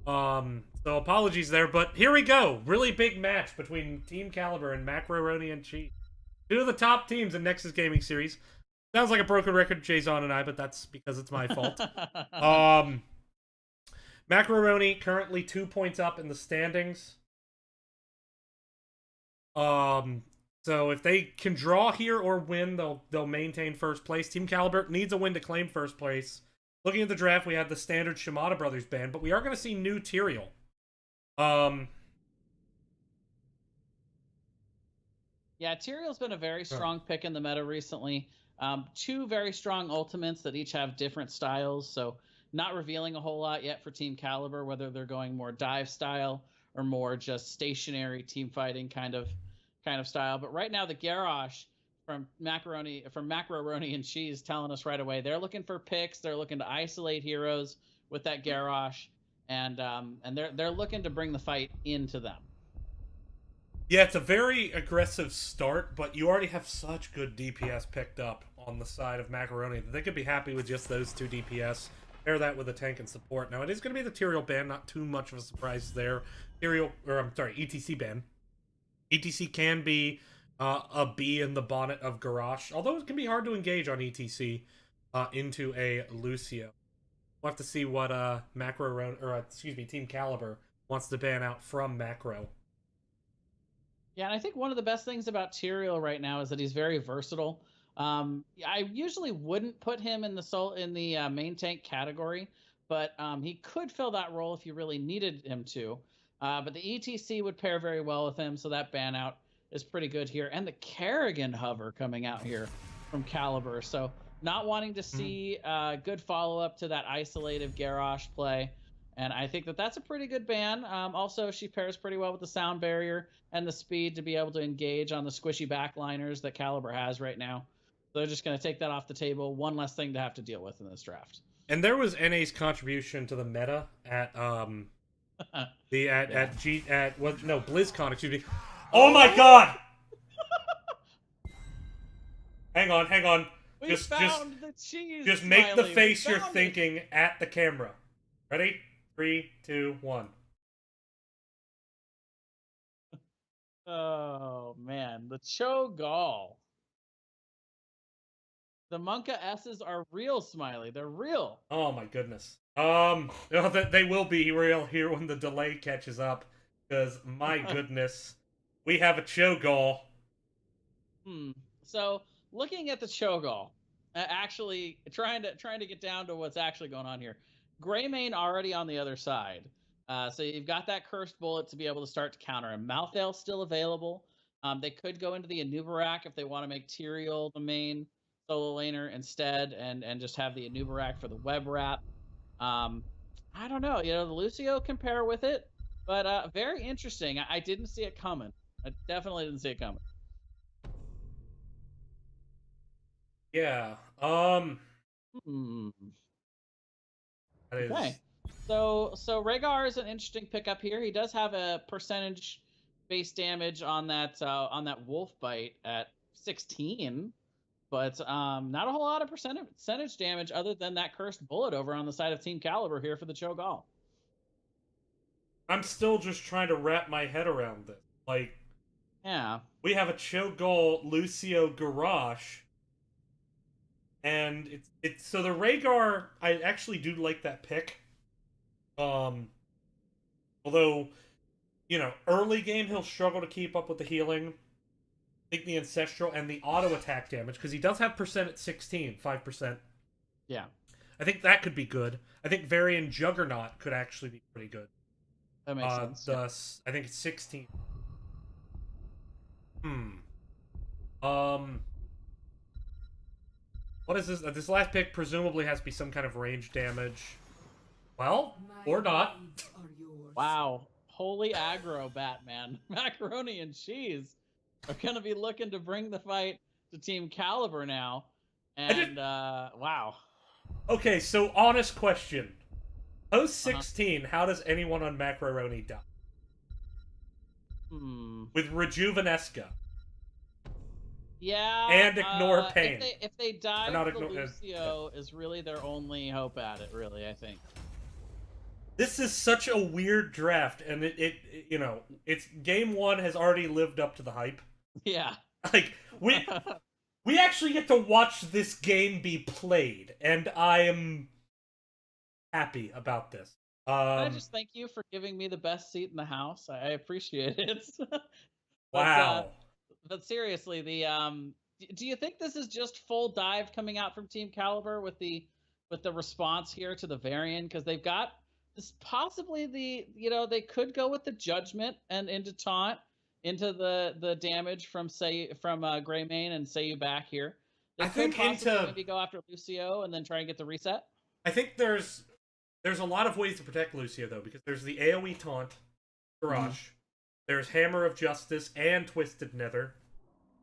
So apologies there, but here we go. Really big match between Team Caliber and Macroroni and Cheese. Two of the top teams in Nexus Gaming Series. Sounds like a broken record, Jason and I, but that's because it's my fault. Macroroni currently 2 points up in the standings. So if they can draw here or win, they'll maintain first place. Team Caliber needs a win to claim first place. Looking at the draft, we have the standard Shimada Brothers band, but we are going to see new Tyrael. Yeah, Tyrael's been a very strong pick in the meta recently. Two very strong ultimates that each have different styles, so not revealing a whole lot yet for Team Caliber, whether they're going more dive style or more just stationary team fighting kind of style. But right now, the Garrosh from Macroroni and Cheese telling us right away they're looking for picks. They're looking to isolate heroes with that Garrosh, and they're looking to bring the fight into them. Yeah, it's a very aggressive start, but you already have such good DPS picked up on the side of Macroroni that they could be happy with just those 2 DPS. Pair that with a tank and support. Now, it is going to be the Tyrael ban, not too much of a surprise there. ETC ban. ETC can be a bee in the bonnet of Garrosh, although it can be hard to engage on ETC into a Lucio. We'll have to see what Team Caliber wants to ban out from Macro. Yeah, and I think one of the best things about Tyrael right now is that he's very versatile. I usually wouldn't put him in the main tank category, but he could fill that role if you really needed him to. But the ETC would pair very well with him, so that ban out is pretty good here. And the Kerrigan hover coming out here from Caliber, so not wanting to see good follow-up to that isolative Garrosh play. And I think that that's a pretty good ban. Also, she pairs pretty well with the sound barrier and the speed to be able to engage on the squishy backliners that Caliber has right now. So they're just going to take that off the table. One less thing to have to deal with in this draft. And there was NA's contribution to the meta at BlizzCon, excuse me. Oh my god! Hang on. Just make the face you're thinking at the camera. Ready? 3, 2, 1. Oh man, the Cho'Gall. The Monka S's are real, Smiley. They're real. Oh my goodness. They will be real here when the delay catches up, because my goodness, we have a Cho'Gall. So looking at the Cho'Gall, actually trying to get down to what's actually going on here. Greymane already on the other side. So you've got that Cursed Bullet to be able to start to counter him. Malthael still available. They could go into the Anubarak if they want to make Tyrael the main solo laner instead and just have the Anubarak for the web wrap. I don't know. The Lucio can pair with it, but very interesting. I didn't see it coming. I definitely didn't see it coming. Yeah. Okay. So Rhaegar is an interesting pickup here. He does have a percentage base damage on that wolf bite at 16, but not a whole lot of percentage damage other than that cursed bullet over on the side of Team Caliber here for the Cho'Gall. I'm still just trying to wrap my head around this. Like, yeah, we have a Cho'Gall Lucio Garrosh. And it's so the Rhaegar, I actually do like that pick. Although, early game he'll struggle to keep up with the healing. I think the Ancestral and the auto attack damage, because he does have percent at 16, 5%. Yeah. I think that could be good. I think Varian Juggernaut could actually be pretty good. That makes sense. I think it's 16. What is this? This last pick presumably has to be some kind of range damage. Well, or not. Wow. Holy aggro, Batman. Macroroni and Cheese are going to be looking to bring the fight to Team Caliber now. And, wow. Okay, so honest question. Post 16, how does anyone on Macroroni die? With Rejuvenesca. Yeah. And ignore pain. If they die, the Lucio is really their only hope at it, really, I think. This is such a weird draft, and it's game one has already lived up to the hype. Yeah. Like we actually get to watch this game be played, and I am happy about this. I just thank you for giving me the best seat in the house. I appreciate it. but Wow. but seriously, do you think this is just full dive coming out from Team Caliber with the response here to the variant? Because they've got this possibly they could go with the judgment and into taunt into the damage from Greymane and say you back here. They I could think possibly into maybe go after Lucio and then try and get the reset. I think there's a lot of ways to protect Lucio though, because there's the AoE taunt, Garage, there's Hammer of Justice and Twisted Nether,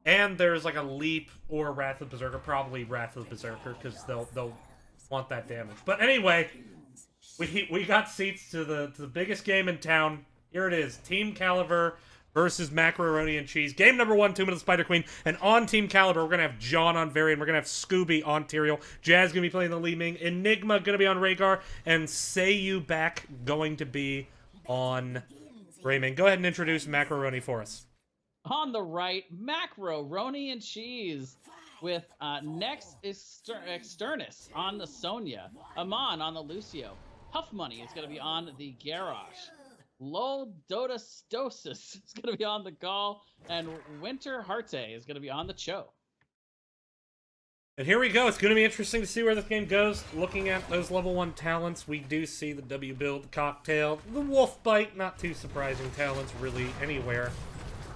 and there's like a Leap or Wrath of Berserker, probably Wrath of Berserker, because they'll want that damage. But anyway, we got seats to the biggest game in town. Here it is, Team Caliber versus Macroroni and Cheese. Game number 1, Tomb of the Spider Queen. And on Team Caliber, we're going to have John on Varian. We're going to have Scooby on Tyrael. Jazz going to be playing the Li Ming. Enigma going to be on Rhaegar. And Say You Back going to be on Greymane. Go ahead and introduce Macroroni for us. On the right, Macroroni and Cheese with next is Externus on the Sonya. Amon on the Lucio. Huff Money is going to be on the Garrosh. Lol Dodostosis is going to be on the Gaul, and Winter Harte is going to be on the Cho. And here we go. It's going to be interesting to see where this game goes. Looking at those level 1 talents, we do see the W build, the Cocktail, the Wolf Bite, not too surprising talents really anywhere.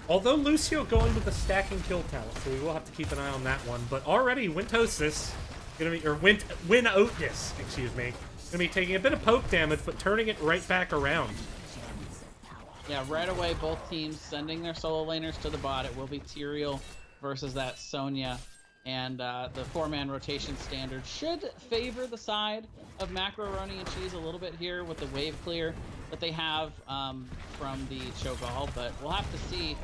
Although Lucio going with the stack and kill talent, so we will have to keep an eye on that one. But already Wintosis, Winotis, excuse me, gonna be taking a bit of poke damage, but turning it right back around. Yeah, right away, both teams sending their solo laners to the bot. It will be Tyrael versus that Sonya. And the 4-man rotation standard should favor the side of Macroroni and Cheese a little bit here with the wave clear that they have from the Cho'Gall. But we'll have to see,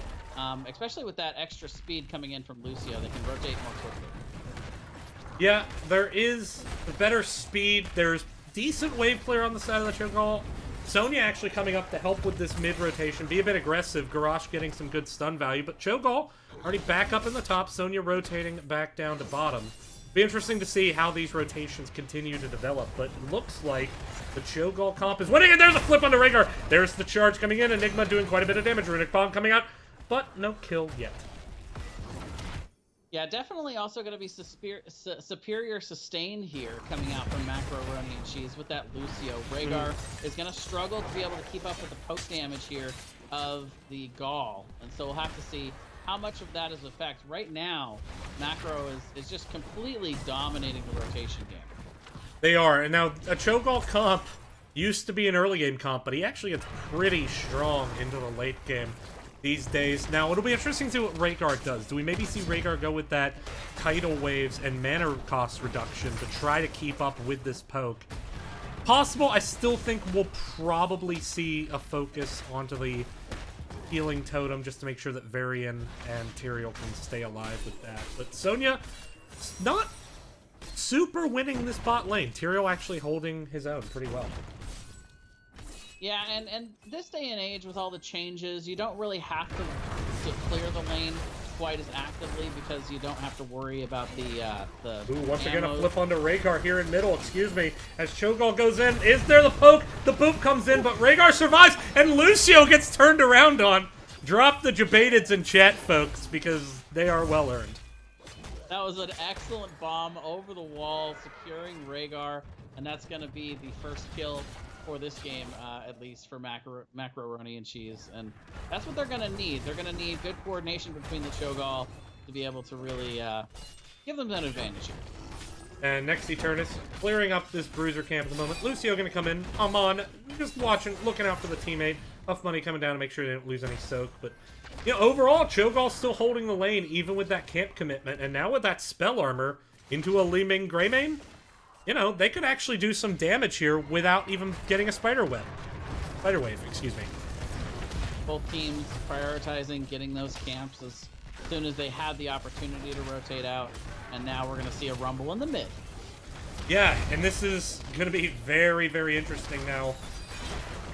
especially with that extra speed coming in from Lucio, they can rotate more quickly. Yeah, there is the better speed. There's decent wave clear on the side of the Cho'Gall. Sonya actually coming up to help with this mid-rotation, be a bit aggressive. Garrosh getting some good stun value, but Cho'Gall already back up in the top. Sonya rotating back down to bottom. Be interesting to see how these rotations continue to develop, but it looks like the Cho'Gall comp is winning, and there's a flip onto Rhaegar. There's the charge coming in. Enigma doing quite a bit of damage. Runic Bomb coming out, but no kill yet. Yeah, definitely also going to be superior sustain here coming out from Macroroni and Cheese with that Lucio. Rhaegar is going to struggle to be able to keep up with the poke damage here of the Gaul. And so we'll have to see how much of that is effect. Right now, Macro is just completely dominating the rotation game. They are. And now a Cho'Gall comp used to be an early game comp, but he actually gets pretty strong into the late game these days. Now, it'll be interesting to see what Rhaegar does. Do we maybe see Rhaegar go with that tidal waves and mana cost reduction to try to keep up with this poke? Possible. I still think we'll probably see a focus onto the healing totem just to make sure that Varian and Tyrael can stay alive with that. But Sonya, not super winning this bot lane. Tyrael actually holding his own pretty well. Yeah, and this day and age with all the changes, you don't really have to clear the lane quite as actively because you don't have to worry about the Ooh, once ammo. again a flip onto Rhaegar here in middle, excuse me. As Cho'Gall goes in, is there the poke? The boop comes in, but Rhaegar survives, and Lucio gets turned around on. Drop the Jabatids in chat, folks, because they are well earned. That was an excellent bomb over the wall, securing Rhaegar, and that's going to be the first kill for this game, at least for Macroroni and Cheese. And that's what they're going to need. They're going to need good coordination between the Cho'Gall to be able to really give them that advantage here. And next Eternus, clearing up this bruiser camp at the moment. Lucio going to come in. Amon, just watching, looking out for the teammate. Huff Money coming down to make sure they don't lose any soak. But, you know, overall, Cho'Gall's still holding the lane, even with that camp commitment. And now with that spell armor into a Li Ming Greymane, you know, they could actually do some damage here without even getting a spider wave, excuse me. Both teams prioritizing getting those camps as soon as they had the opportunity to rotate out, and now we're going to see a rumble in the mid. Yeah, and this is going to be very, very interesting now.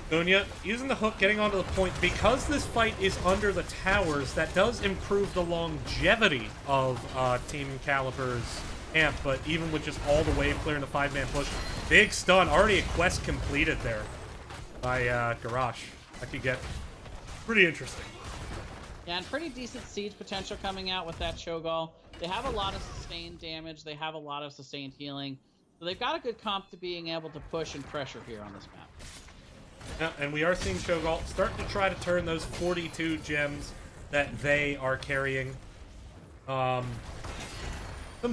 Sonya using the hook, getting onto the point. Because this fight is under the towers, that does improve the longevity of Team Caliber's amp, but even with just all the wave clear and the 5-man push, big stun, already a quest completed there by Garrosh. That could get pretty interesting. Yeah, and pretty decent siege potential coming out with that Cho'Gall. They have a lot of sustained damage. They have a lot of sustained healing. So they've got a good comp to being able to push and pressure here on this map. Yeah, and we are seeing Cho'Gall start to try to turn those 42 gems that they are carrying. Some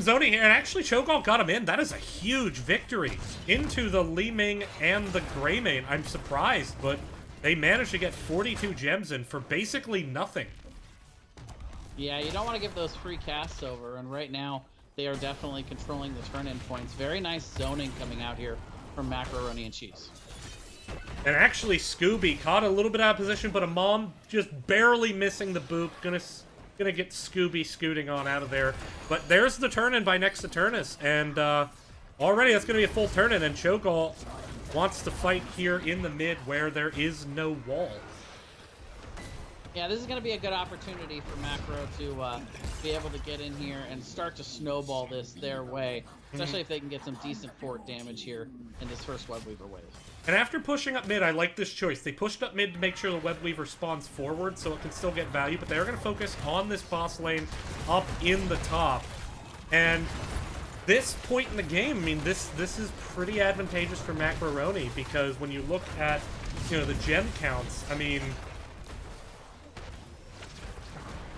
zoning here, and actually Cho'Gall got him in. That is a huge victory into the Li Ming and the Greymane. I'm surprised, but they managed to get 42 gems in for basically nothing. Yeah, you don't want to give those free casts over, and right now they are definitely controlling the turn-in points. Very nice zoning coming out here from Macroroni and Cheese. And actually, Scooby caught a little bit out of position, but a mom just barely missing the boop. Gonna get Scooby scooting on out of there. But there's the turn-in by next Saturnus, and already that's gonna be a full turn-in, and Cho'Gall wants to fight here in the mid where there is no wall. Yeah, this is going to be a good opportunity for Macro to be able to get in here and start to snowball this their way, especially if they can get some decent fort damage here in this first Webweaver wave. And after pushing up mid, I like this choice. They pushed up mid to make sure the Webweaver spawns forward so it can still get value, but they're going to focus on this boss lane up in the top. And this point in the game, I mean, this is pretty advantageous for Macroroni, because when you look at, you know, the gem counts, I mean,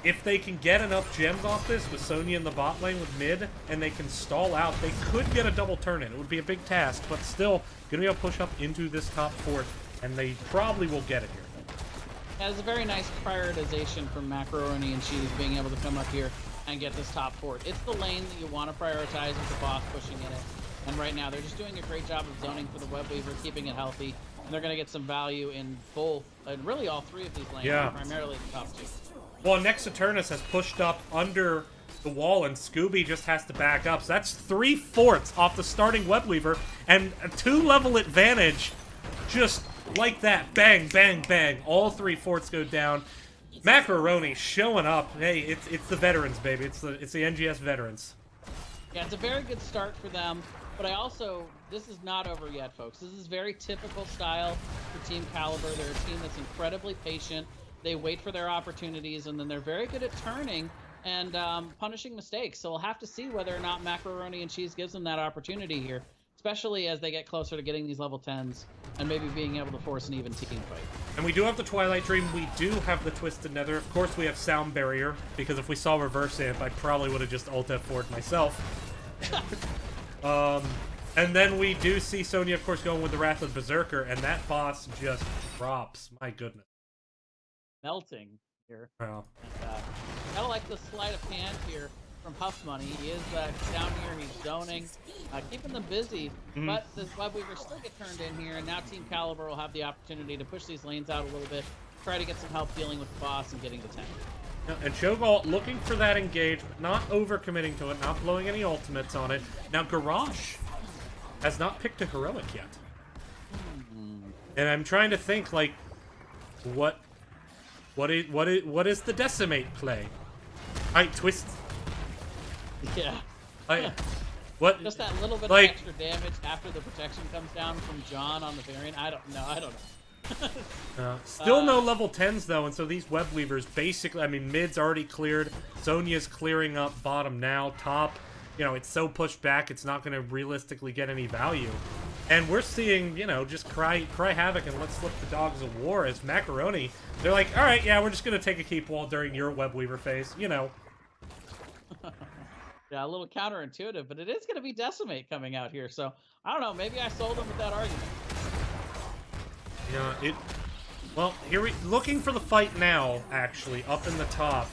if they can get enough gems off this with Sonya in the bot lane with mid, and they can stall out, they could get a double turn-in. It would be a big task, but still going to be able to push up into this top fort, and they probably will get it here. Yeah, it's a very nice prioritization from Macroroni and Cheese being able to come up here and get this top fort. It's the lane that you want to prioritize with the boss pushing in it. And right now, they're just doing a great job of zoning for the Webweaver, keeping it healthy. And they're going to get some value in both, and really all three of these lanes, yeah. Primarily the top two. Well, next Saturnus has pushed up under the wall, and Scooby just has to back up. So that's 3 forts off the starting Webweaver, and a 2-level advantage just like that. Bang, bang, bang. All 3 forts go down. Macroroni showing up. Hey, it's the veterans, baby. It's the NGS veterans. Yeah, it's a very good start for them, but this is not over yet, folks. This is very typical style for Team Caliber. They're a team that's incredibly patient. They wait for their opportunities, and then they're very good at turning and punishing mistakes. So we'll have to see whether or not Macroroni and Cheese gives them that opportunity here, especially as they get closer to getting these level 10s and maybe being able to force an even team fight. And we do have the Twilight Dream. We do have the Twisted Nether. Of course, we have Sound Barrier, because if we saw Reverse Amp, I probably would have just ult F4'd myself. And then we do see Sonya, of course, going with the Wrath of Berserker, and that boss just drops. My goodness. Melting here. Wow. And, kind of like the sleight of hand here from Huff Money. He is down here, he's zoning, keeping them busy, but the Webweaver still get turned in here, and now Team Caliber will have the opportunity to push these lanes out a little bit, try to get some help dealing with the boss and getting the tank. And Cho'Gall looking for that engage, but not overcommitting to it, not blowing any ultimates on it. Now Garrosh has not picked a heroic yet. And I'm trying to think, like, what is the decimate play? I twist. Yeah. What? Just that little bit like, of extra damage after the protection comes down from John on the variant. I don't know. Still no level 10s though, and so these Webweavers basically, I mean, mid's already cleared. Sonya's clearing up bottom now. Top, you know, it's so pushed back, it's not going to realistically get any value. And we're seeing, you know, just cry havoc and let's flip the dogs of war as Macroroni. They're like, all right, yeah, we're just going to take a keep wall during your Webweaver phase, you know. Yeah, a little counterintuitive, but it is going to be Decimate coming out here. So, I don't know, maybe I sold him with that argument. Yeah, well, looking for the fight now, actually, up in the top,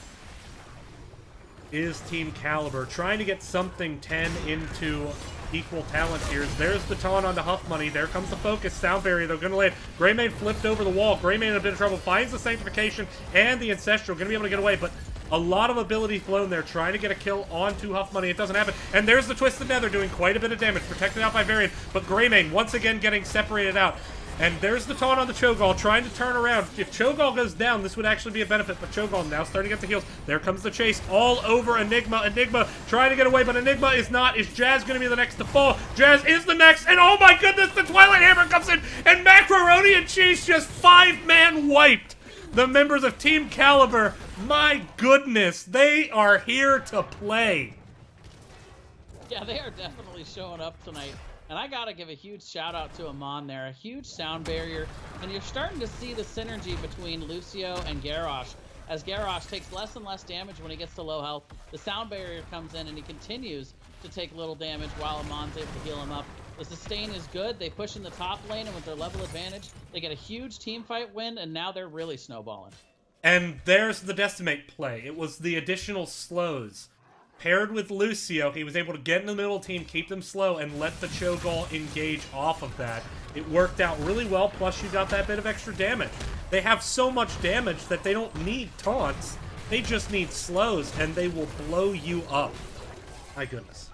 is Team Caliber, trying to get something 10 into equal talent here. There's the taunt onto Huff Money. There comes the focus. Sound Barrier, they're going to land. Greymane flipped over the wall. Greymane in a bit of trouble. Finds the Sanctification and the Ancestral. Going to be able to get away, but a lot of ability blown there. Trying to get a kill onto Huff Money. It doesn't happen. And there's the Twisted Nether doing quite a bit of damage. Protected out by Varian, but Greymane once again getting separated out. And there's the taunt on the Cho'Gall, trying to turn around. If Cho'Gall goes down, this would actually be a benefit, but Cho'Gall now starting to get the heals. There comes the chase all over Enigma. Enigma trying to get away, but Enigma is not. Is Jazz going to be the next to fall? Jazz is the next, and oh my goodness, the Twilight Hammer comes in, and Macroroni and Cheese just 5-man wiped the members of Team Caliber. My goodness, they are here to play. Yeah, they are definitely showing up tonight. And I gotta give a huge shout out to Amon there. A huge sound barrier. And you're starting to see the synergy between Lucio and Garrosh. As Garrosh takes less and less damage when he gets to low health, the sound barrier comes in and he continues to take little damage while Amon's able to heal him up. The sustain is good. They push in the top lane, and with their level advantage, they get a huge team fight win, and now they're really snowballing. And there's the Decimate play. It was the additional slows. Paired with Lucio, he was able to get in the middle team, keep them slow, and let the Cho'Gall engage off of that. It worked out really well, plus you got that bit of extra damage. They have so much damage that they don't need taunts. They just need slows, and they will blow you up. My goodness.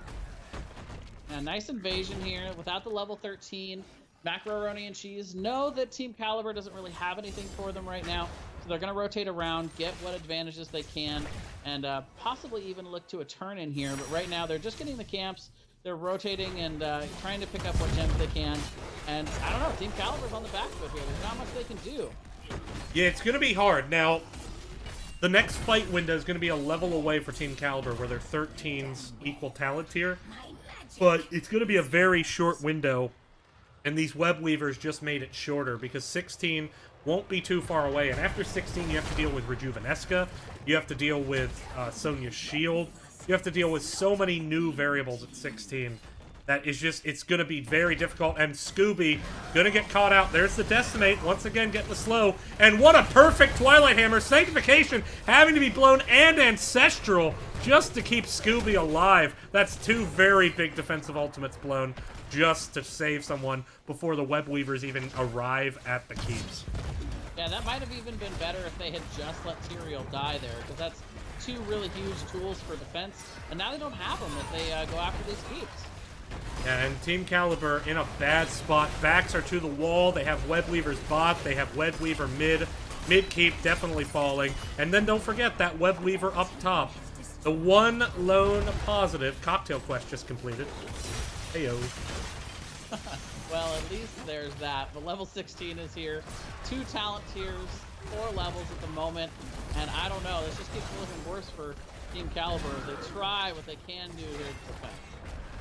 A nice invasion here without the level 13. Macroroni and Cheese know that Team Caliber doesn't really have anything for them right now, so they're going to rotate around, get what advantages they can, and possibly even look to a turn in here. But right now, they're just getting the camps. They're rotating and trying to pick up what gems they can. And I don't know, Team Caliber's on the back foot here. There's not much they can do. Yeah, it's going to be hard. Now, the next fight window is going to be a level away for Team Caliber, where their 13's equal talent tier. But it's going to be a very short window, and these web weavers just made it shorter because 16 won't be too far away. And after 16, you have to deal with Rejuvenesca. You have to deal with Sonya's shield. You have to deal with so many new variables at 16 that is just, it's going to be very difficult. And Scooby going to get caught out. There's the Decimate, once again getting the slow. And what a perfect Twilight Hammer. Sanctification having to be blown, and Ancestral just to keep Scooby alive. That's two very big defensive ultimates blown just to save someone before the web weavers even arrive at the keeps. Yeah, that might have even been better if they had just let Tyrael die there, because that's two really huge tools for defense, and now they don't have them if they go after these keeps. Yeah, and Team Caliber in a bad spot. Backs are to the wall. They have web weavers bot. They have web weaver mid. Mid keep definitely falling. And then don't forget that web weaver up top. The one lone positive cocktail quest just completed. Heyo. Well, at least there's that. The level 16 is here. 2 talent tiers, 4 levels at the moment. And I don't know, this just keeps looking worse for Team Caliber. They try what they can do here to defend.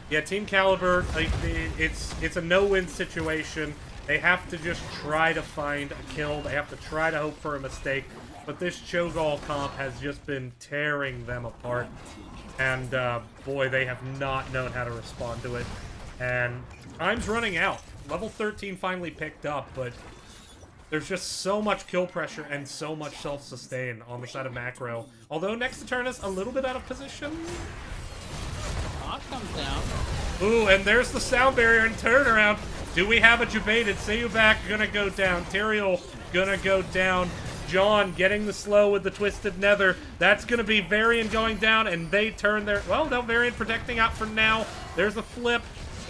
Yeah, Team Caliber, it's a no-win situation. They have to just try to find a kill. They have to try to hope for a mistake. But this Cho'Gall comp has just been tearing them apart. And, boy, they have not known how to respond to it. And time's running out. Level 13 finally picked up, but there's just so much kill pressure and so much self-sustain on the side of Macro. Although next to turn is a little bit out of position. Taunt comes down. Ooh, and there's the sound barrier and turnaround. Do we have a Jebaited? Sayuback gonna go down. Tyrael gonna go down. John getting the slow with the Twisted Nether. That's gonna be Varian going down, and they turn their... Well, no, Varian protecting out for now. There's a flip,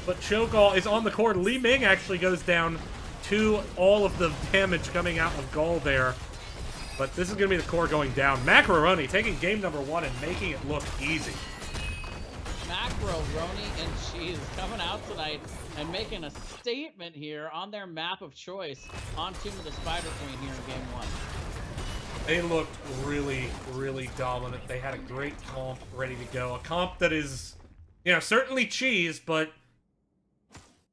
but Cho'Gall is on the core. Li Ming actually goes down to all of the damage coming out of Gall there. But this is gonna be the core going down. Macroroni taking game number 1 and making it look easy. Macroroni and Cheese coming out tonight and making a statement here on their map of choice on Tomb of the Spider Queen here in game 1. They looked really, really dominant. They had a great comp ready to go. A comp that is, you know, certainly cheese, but,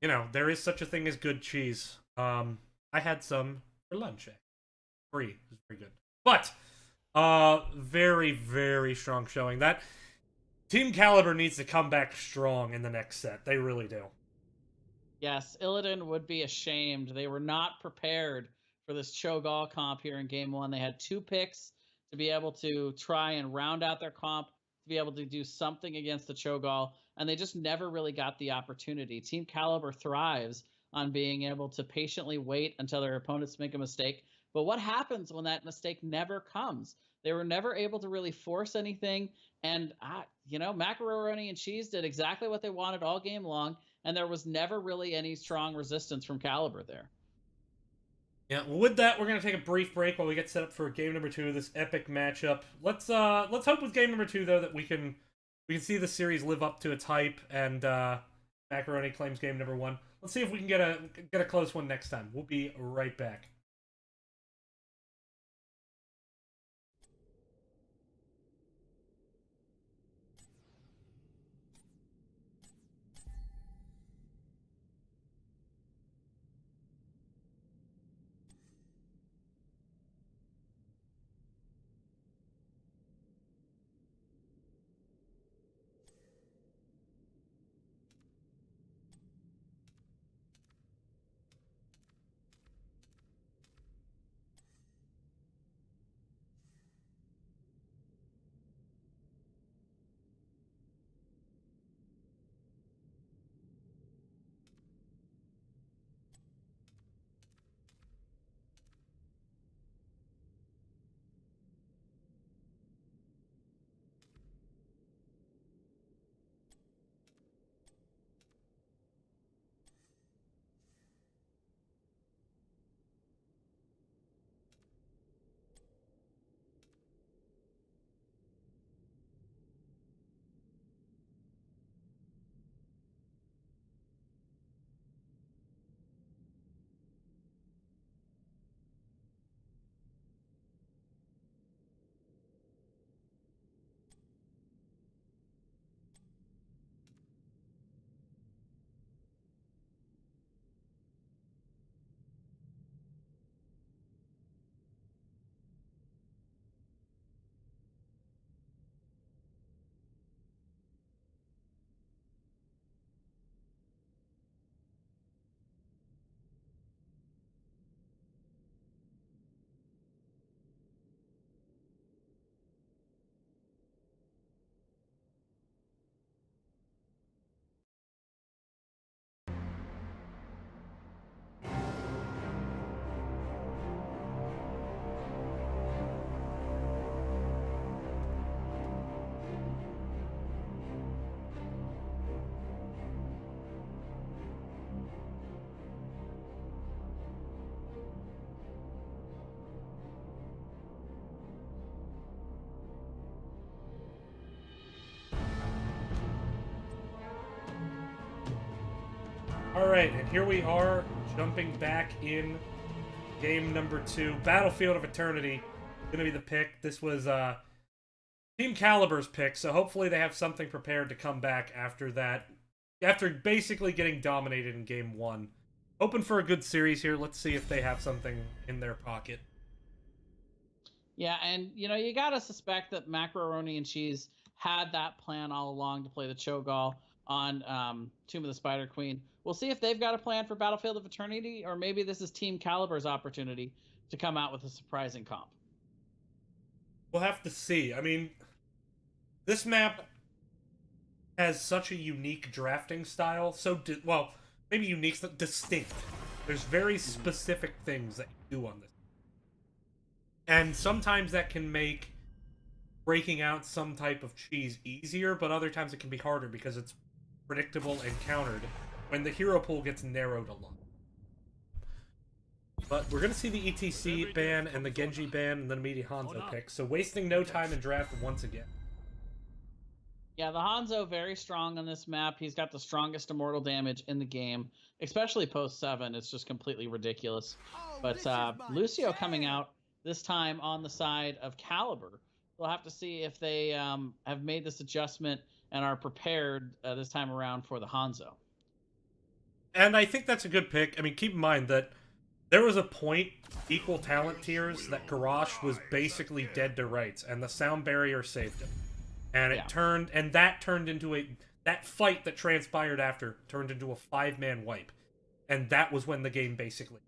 you know, there is such a thing as good cheese. I had some for lunch. Free. It was very good. But, very, very strong showing. That Team Caliber needs to come back strong in the next set. They really do. Yes, Illidan would be ashamed. They were not prepared for this Cho'Gall comp here in game 1. They had 2 picks to be able to try and round out their comp, to be able to do something against the Cho'Gall, and they just never really got the opportunity. Team Caliber thrives on being able to patiently wait until their opponents make a mistake. But what happens when that mistake never comes? They were never able to really force anything. And, you know, Macroroni and Cheese did exactly what they wanted all game long. And there was never really any strong resistance from Caliber there. Yeah, well, with that, we're gonna take a brief break while we get set up for game number 2 of this epic matchup. Let's hope with game number 2 though that we can see the series live up to its hype, and Macroroni claims game number 1. Let's see if we can get a close one next time. We'll be right back. Alright, and here we are, jumping back in game number 2. Battlefield of Eternity. Gonna be the pick. This was Team Caliber's pick, so hopefully they have something prepared to come back after that. After basically getting dominated in game 1. Hoping for a good series here. Let's see if they have something in their pocket. Yeah, and you gotta suspect that Macroroni and Cheese had that plan all along to play the Cho'Gall on Tomb of the Spider Queen. We'll see if they've got a plan for Battlefield of Eternity, or maybe this is Team Caliber's opportunity to come out with a surprising comp. We'll have to see. I mean, this map has such a unique drafting style. Well, maybe unique, distinct. There's very specific things that you do on this. And sometimes that can make breaking out some type of cheese easier, but other times it can be harder because it's predictable and countered when the hero pool gets narrowed a lot. But we're going to see the ETC ban and the Genji ban and then immediate Hanzo pick, so wasting no time in draft once again. Yeah, the Hanzo very strong on this map. He's got the strongest immortal damage in the game, especially post 7. It's just completely ridiculous. But Lucio coming out this time on the side of Caliber. We'll have to see if they have made this adjustment and are prepared this time around for the Hanzo. And I think that's a good pick. I mean, keep in mind that there was a point, equal talent tiers, that Garrosh was basically dead to rights, and the sound barrier saved him. And that turned into that fight that transpired after turned into a 5-man wipe. And that was when the game basically,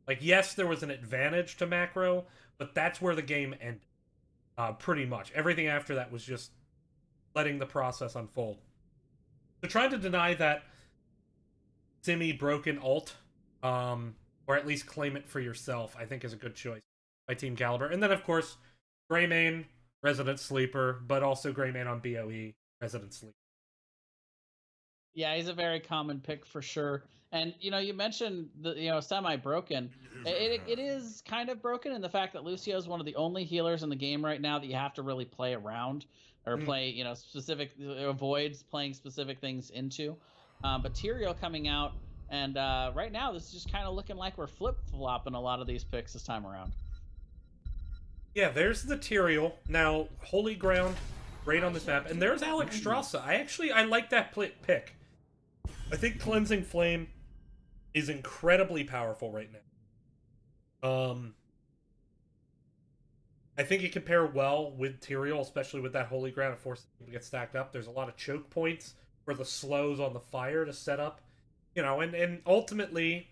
like, yes, there was an advantage to Macro, but that's where the game ended. Pretty much. Everything after that was just letting the process unfold. So trying to deny that semi-broken ult, or at least claim it for yourself, I think is a good choice by Team Caliber. And then, of course, Greymane, Resident Sleeper, but also Greymane on BOE, Resident Sleeper. Yeah, he's a very common pick for sure. And you mentioned the semi broken. It is kind of broken in the fact that Lucio is one of the only healers in the game right now that you have to really play around or Mm. play specific avoids playing specific things into. But Tyrael coming out, and right now this is just kind of looking like we're flip flopping a lot of these picks this time around. Yeah, there's the Tyrael. Now, Holy Ground, great on this map. And there's Alex Strasza. I like that pick. I think Cleansing Flame is incredibly powerful right now. I think it can pair well with Tyrael, especially with that Holy Ground. It forces people to get stacked up. There's a lot of choke points for the slows on the fire to set up. And ultimately,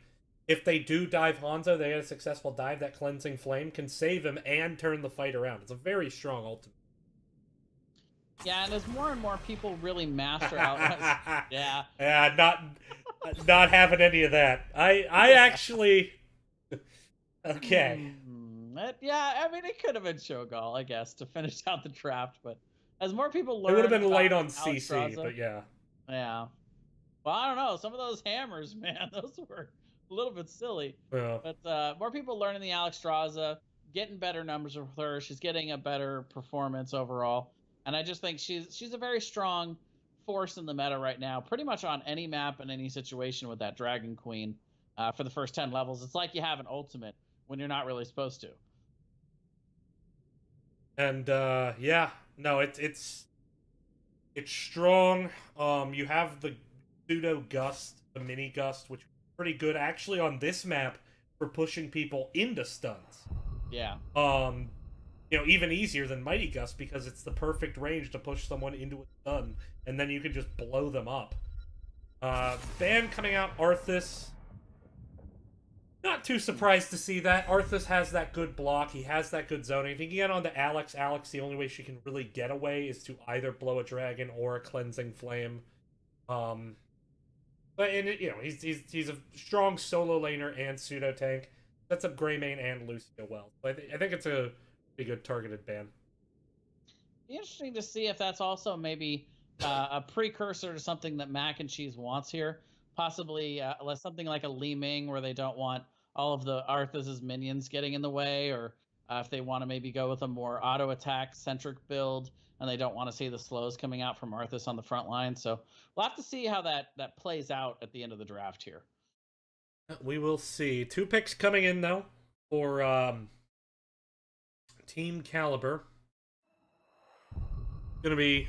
if they do dive Hanzo, they get a successful dive, that Cleansing Flame can save him and turn the fight around. It's a very strong ultimate. Yeah, and as more and more people really master out, yeah, Yeah, not having any of that. I actually okay. Yeah, I mean, it could have been Shogal, I guess, to finish out the draft. But as more people It would have learn been light about on Alex CC, Straza, but yeah. yeah. Well, I don't know. Some of those hammers, man, those were a little bit silly. Yeah. But more people learning the Alex Straza, getting better numbers with her. She's getting a better performance overall, and I just think she's a very strong force in the meta right now. Pretty much on any map in any situation with that Dragon Queen for the first 10 levels. It's like you have an ultimate when you're not really supposed to. And yeah, no, it's strong. You have the pseudo gust, the mini gust, which is pretty good actually on this map for pushing people into stuns. Yeah. Even easier than Mighty Gust because it's the perfect range to push someone into a stun, and then you can just blow them up. Ban coming out, Arthas. Not too surprised to see that. Arthas has that good block. He has that good zoning. If you can get onto Alex, the only way she can really get away is to either blow a dragon or a cleansing flame. But he's a strong solo laner and pseudo tank. That's a Greymane and Lucio well. So I think it's a pretty good targeted ban. Be interesting to see if that's also maybe a precursor to something that Mac and Cheese wants here. Possibly something like a Li Ming where they don't want all of the Arthas' minions getting in the way, or if they want to maybe go with a more auto attack centric build and they don't want to see the slows coming out from Arthas on the front line. So we'll have to see how that plays out at the end of the draft here. We will see. 2 picks coming in though for Team Caliber. Gonna be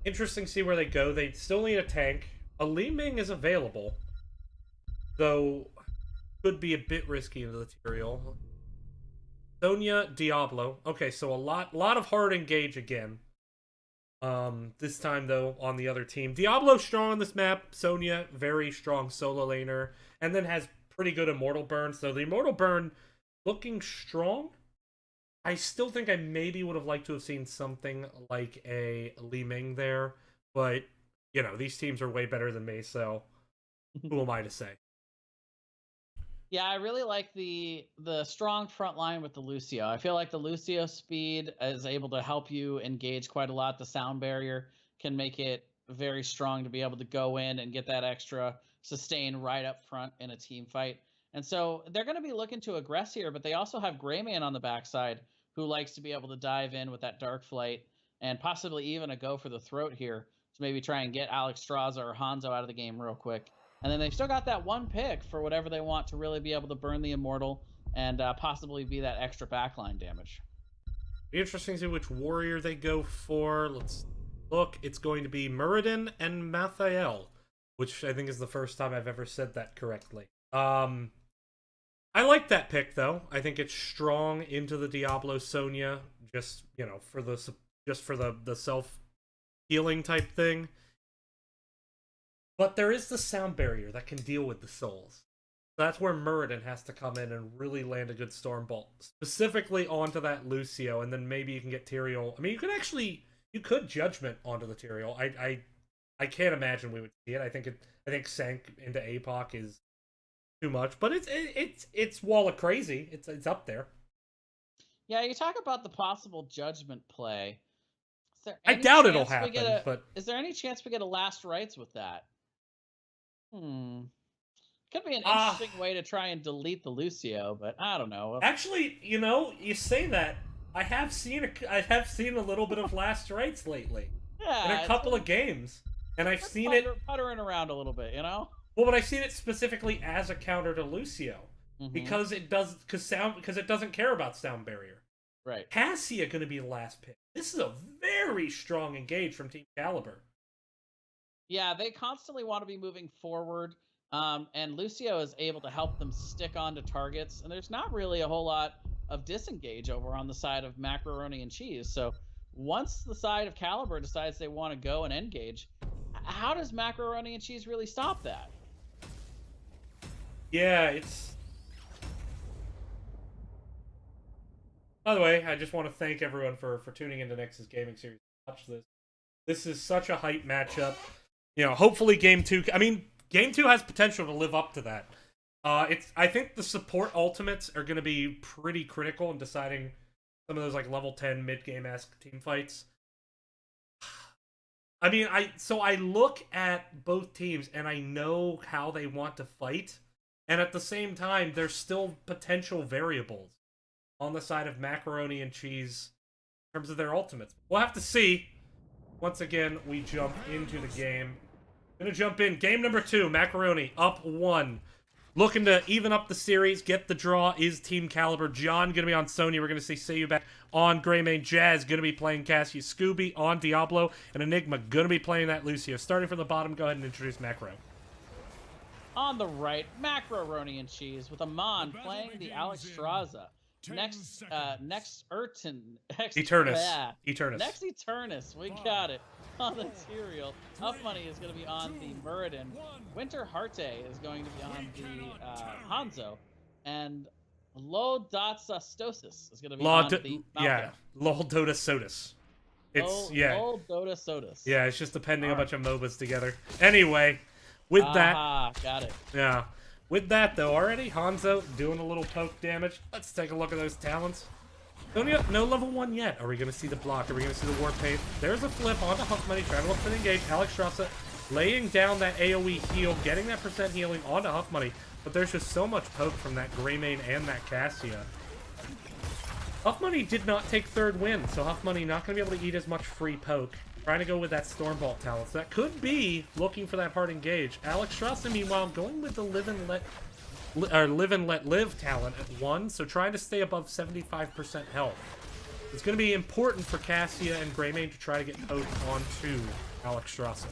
interesting to see where they go. They still need a tank. A Li Ming is available, though could be a bit risky into the Tyrael. Sonya, Diablo. Okay, so a lot of hard engage again. This time though on the other team. Diablo strong on this map. Sonya very strong solo laner, and then has pretty good immortal burn. So the immortal burn looking strong. I still think I maybe would have liked to have seen something like a Li Ming there, but these teams are way better than me, so who am I to say? Yeah, I really like the strong front line with the Lucio. I feel like the Lucio speed is able to help you engage quite a lot. The sound barrier can make it very strong to be able to go in and get that extra sustain right up front in a team fight. And so they're going to be looking to aggress here, but they also have Greymane on the backside who likes to be able to dive in with that Dark Flight and possibly even a go for the throat here to maybe try and get Alex Straza or Hanzo out of the game real quick. And then they've still got that one pick for whatever they want to really be able to burn the Immortal and possibly be that extra backline damage. Be interesting to see which warrior they go for. Let's look. It's going to be Muradin and Mathael, which I think is the first time I've ever said that correctly. I like that pick though. I think it's strong into the Diablo Sonya, just for the self healing type thing. But there is the sound barrier that can deal with the souls. That's where Muradin has to come in and really land a good Storm Bolt, specifically onto that Lucio, and then maybe you can get Tyrael. I mean, you could Judgment onto the Tyrael. I can't imagine we would see it. I think Sank into APOC is too much, but it's Wall of Crazy. It's up there. Yeah, you talk about the possible Judgment play. there I any doubt it'll chance we get happen, but is there any chance we get a last rites with that? Hmm. Could be an ah, interesting way to try and delete the Lucio, but I don't know. actually, you know, you say that. I have seen a little bit of Last Rites lately in a Yeah, it's couple of games, and I've been seen it. puttering around a little bit, you know? Well, but I've seen it specifically as a counter to Lucio Mm-hmm. because it doesn't care about sound barrier. Right. Cassia going to be the last pick. This is a very strong engage from Team Caliber. Yeah, they constantly want to be moving forward, and Lucio is able to help them stick onto targets. And there's not really a whole lot of disengage over on the side of Macroroni and Cheese. So once the side of Caliber decides they want to go and engage, how does Macroroni and Cheese really stop that? Yeah, it's. By the way, I just want to thank everyone for tuning into Nexus Gaming Series. Watch this. This is such a hype matchup. You know, hopefully Game 2... I mean, Game 2 has potential to live up to that. I think the support ultimates are going to be pretty critical in deciding some of those, like, level 10 mid-game-esque team fights. I mean, I look at both teams, and I know how they want to fight. And at the same time, there's still potential variables on the side of Macroroni and Cheese in terms of their ultimates. We'll have to see. Once again, we jump into the game. Gonna jump in. Game number 2, Macroroni up 1. Looking to even up the series, get the draw is Team Caliber. John gonna be on Sonya. We're gonna see Seiyu back on Greymane. Jazz gonna be playing Cassia. Scooby on Diablo. And Enigma gonna be playing that Lucio. Starting from the bottom, go ahead and introduce Macro. On the right, Macroroni and Cheese with Amon playing the Alex Straza. Next, Eternus. Next Eternus, we got it. On the Tyrael, Huff Money is going to be on the Muradin. Winter Harte is going to be on the Hanzo. And Lodotsastosis is going to be on the Malphite. Yeah, Lol Dota Sodas. Lol Dota Sodas. Yeah, it's just appending a bunch of MOBAs together. Anyway, with that... got it. Yeah. With that, though, already, Hanzo doing a little poke damage. Let's take a look at those talents. No level 1 yet. Are we going to see the block? Are we going to see the War Paint? There's a flip onto Huff Money, trying to look for the engage. Alex Strasza laying down that AoE heal, getting that percent healing onto Huff Money. But there's just so much poke from that Greymane and that Cassia. Huff Money did not take third win, so Huff Money not going to be able to eat as much free poke. Trying to go with that Stormbolt talent. So that could be looking for that hard engage. Alex Strasza, meanwhile, going with the Live and Let Live talent at 1, so trying to stay above 75% health. It's going to be important for Cassia and Greymane to try to get poked onto Alex Strasza.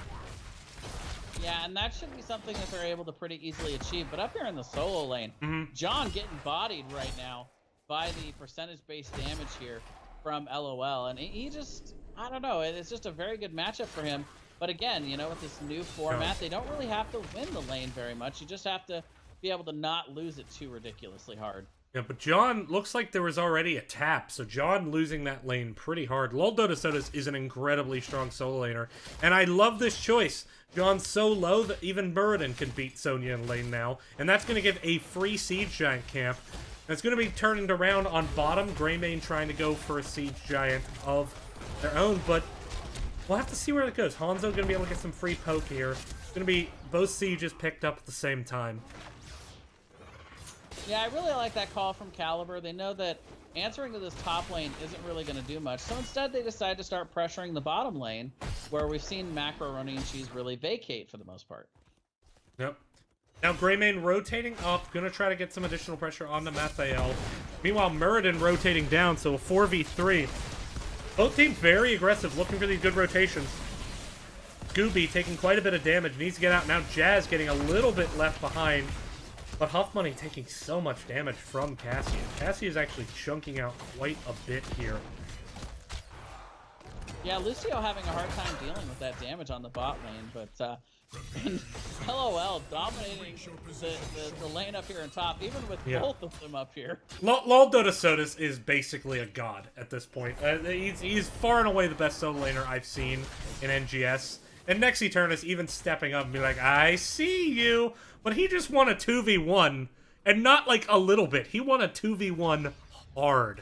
Yeah, and that should be something that they're able to pretty easily achieve. But up here in the solo lane, John getting bodied right now by the percentage-based damage here from LOL. And he just, I don't know, it's just a very good matchup for him. But again, you know, with this new format, they don't really have to win the lane very much. You just have to be able to not lose it too ridiculously hard. Yeah, but John, looks like there was already a tap, so John losing that lane pretty hard. Lol Dota Sodas is an incredibly strong solo laner, and I love this choice. John's so low that even Muradin can beat Sonya in lane now, and that's going to give a free Siege Giant camp. And it's going to be turned around on bottom, Greymane trying to go for a Siege Giant of their own, but we'll have to see where it goes. Hanzo going to be able to get some free poke here. It's going to be both Sieges picked up at the same time. Yeah, I really like that call from Caliber. They know that answering to this top lane isn't really going to do much. So instead, they decide to start pressuring the bottom lane, where we've seen Macroroni and Cheese really vacate for the most part. Yep. Now Greymane rotating up, going to try to get some additional pressure onto Mathael. Meanwhile, Muradin rotating down, so a 4v3. Both teams very aggressive, looking for these good rotations. Scooby taking quite a bit of damage, needs to get out. Now Jazz getting a little bit left behind. But Huff Money taking so much damage from Cassia. Cassia is actually chunking out quite a bit here. Yeah, Lucio having a hard time dealing with that damage on the bot lane, but LOL dominating the lane up here on top, even with both of them up here. Lol Dota Sodas is basically a god at this point. He's far and away the best solo laner I've seen in NGS. And next Eternus even stepping up and be like, I see you! But he just won a 2v1, and not like a little bit. He won a 2v1 hard.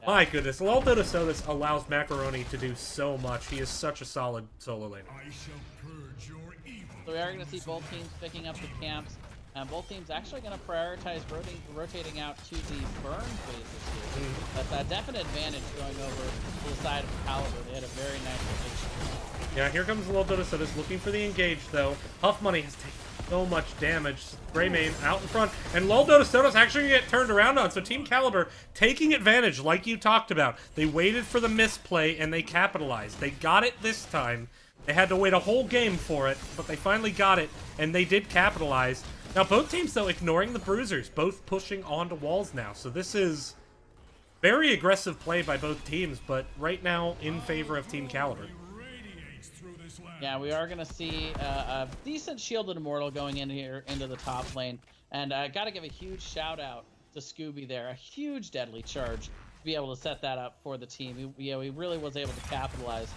My goodness, Laldo de Sodas allows Macroroni to do so much. He is such a solid solo laner. So we are going to see both teams picking up the camps. And both teams actually going to prioritize rotating out to the burn phases here. That's a definite advantage going over to the side of Caliber. They had a very nice rotation. Yeah, here comes Laldo de Sodas looking for the engage, though. Huff Money has taken so much damage. Greymane out in front. And Laldo de Sodas actually get turned around on. So Team Caliber taking advantage like you talked about. They waited for the misplay and they capitalized. They got it this time. They had to wait a whole game for it, but they finally got it, and they did capitalize. Now, both teams, though, ignoring the bruisers, both pushing onto walls now. So this is very aggressive play by both teams, but right now in favor of Team Caliber. Yeah, we are going to see a decent shielded Immortal going in here into the top lane. And I got to give a huge shout out to Scooby there. A huge deadly charge to be able to set that up for the team. He really was able to capitalize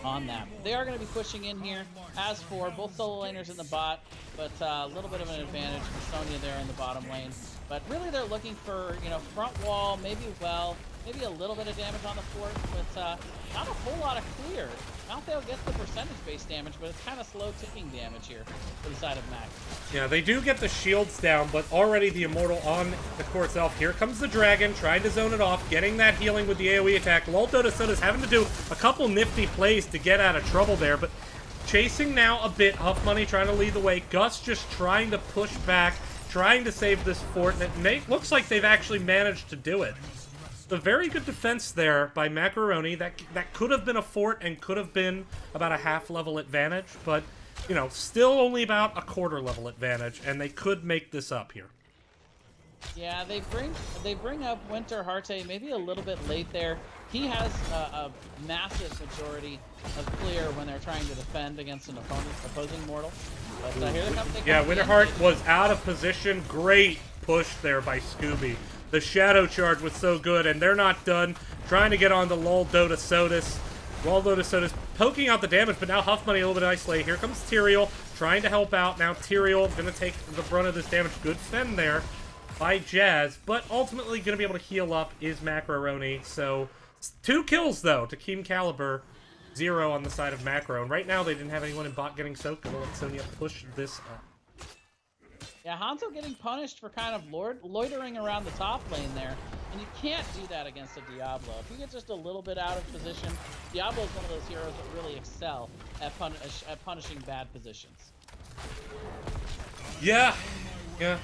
on that. They are going to be pushing in here. As for both solo laners in the bot, but a little bit of an advantage for Sonya there in the bottom lane. But really they're looking for, you know, front wall, maybe maybe a little bit of damage on the fort, but not a whole lot of clear. Malthael gets the percentage-based damage, but it's kind of slow ticking damage here for the side of Mac. Yeah, they do get the shields down, but already the Immortal on the core itself. Here comes the Dragon, trying to zone it off, getting that healing with the AoE attack. Laldo de Sodas having to do a couple nifty plays to get out of trouble there, but chasing now a bit. Huff Money trying to lead the way. Gus just trying to push back, trying to save this fort, and it looks like they've actually managed to do it. The very good defense there by Macroroni. That could have been a fort and could have been about a half-level advantage, but, you know, still only about a quarter-level advantage, and they could make this up here. Yeah, they bring up Winter Harte maybe a little bit late there. He has a massive majority of clear when they're trying to defend against an opposing mortal. But here they come. Yeah, Winterheart was out of position. Great push there by Scooby. The Shadow Charge was so good, and they're not done. Trying to get on the Laldo de Sodas. Laldo de Sodas poking out the damage, but now Huff Money a little bit isolated. Here comes Tyrael trying to help out. Now Tyrael going to take the brunt of this damage. Good fend there by Jazz, but ultimately going to be able to heal up is Macroroni. So 2 kills, though, to Team Caliber. 0 on the side of Macro. And right now, they didn't have anyone in bot getting soaked. They'll let Sonya push this up. Yeah, Hanzo getting punished for kind of loitering around the top lane there. And you can't do that against a Diablo. If you get just a little bit out of position, Diablo is one of those heroes that really excel at punishing bad positions. Yeah,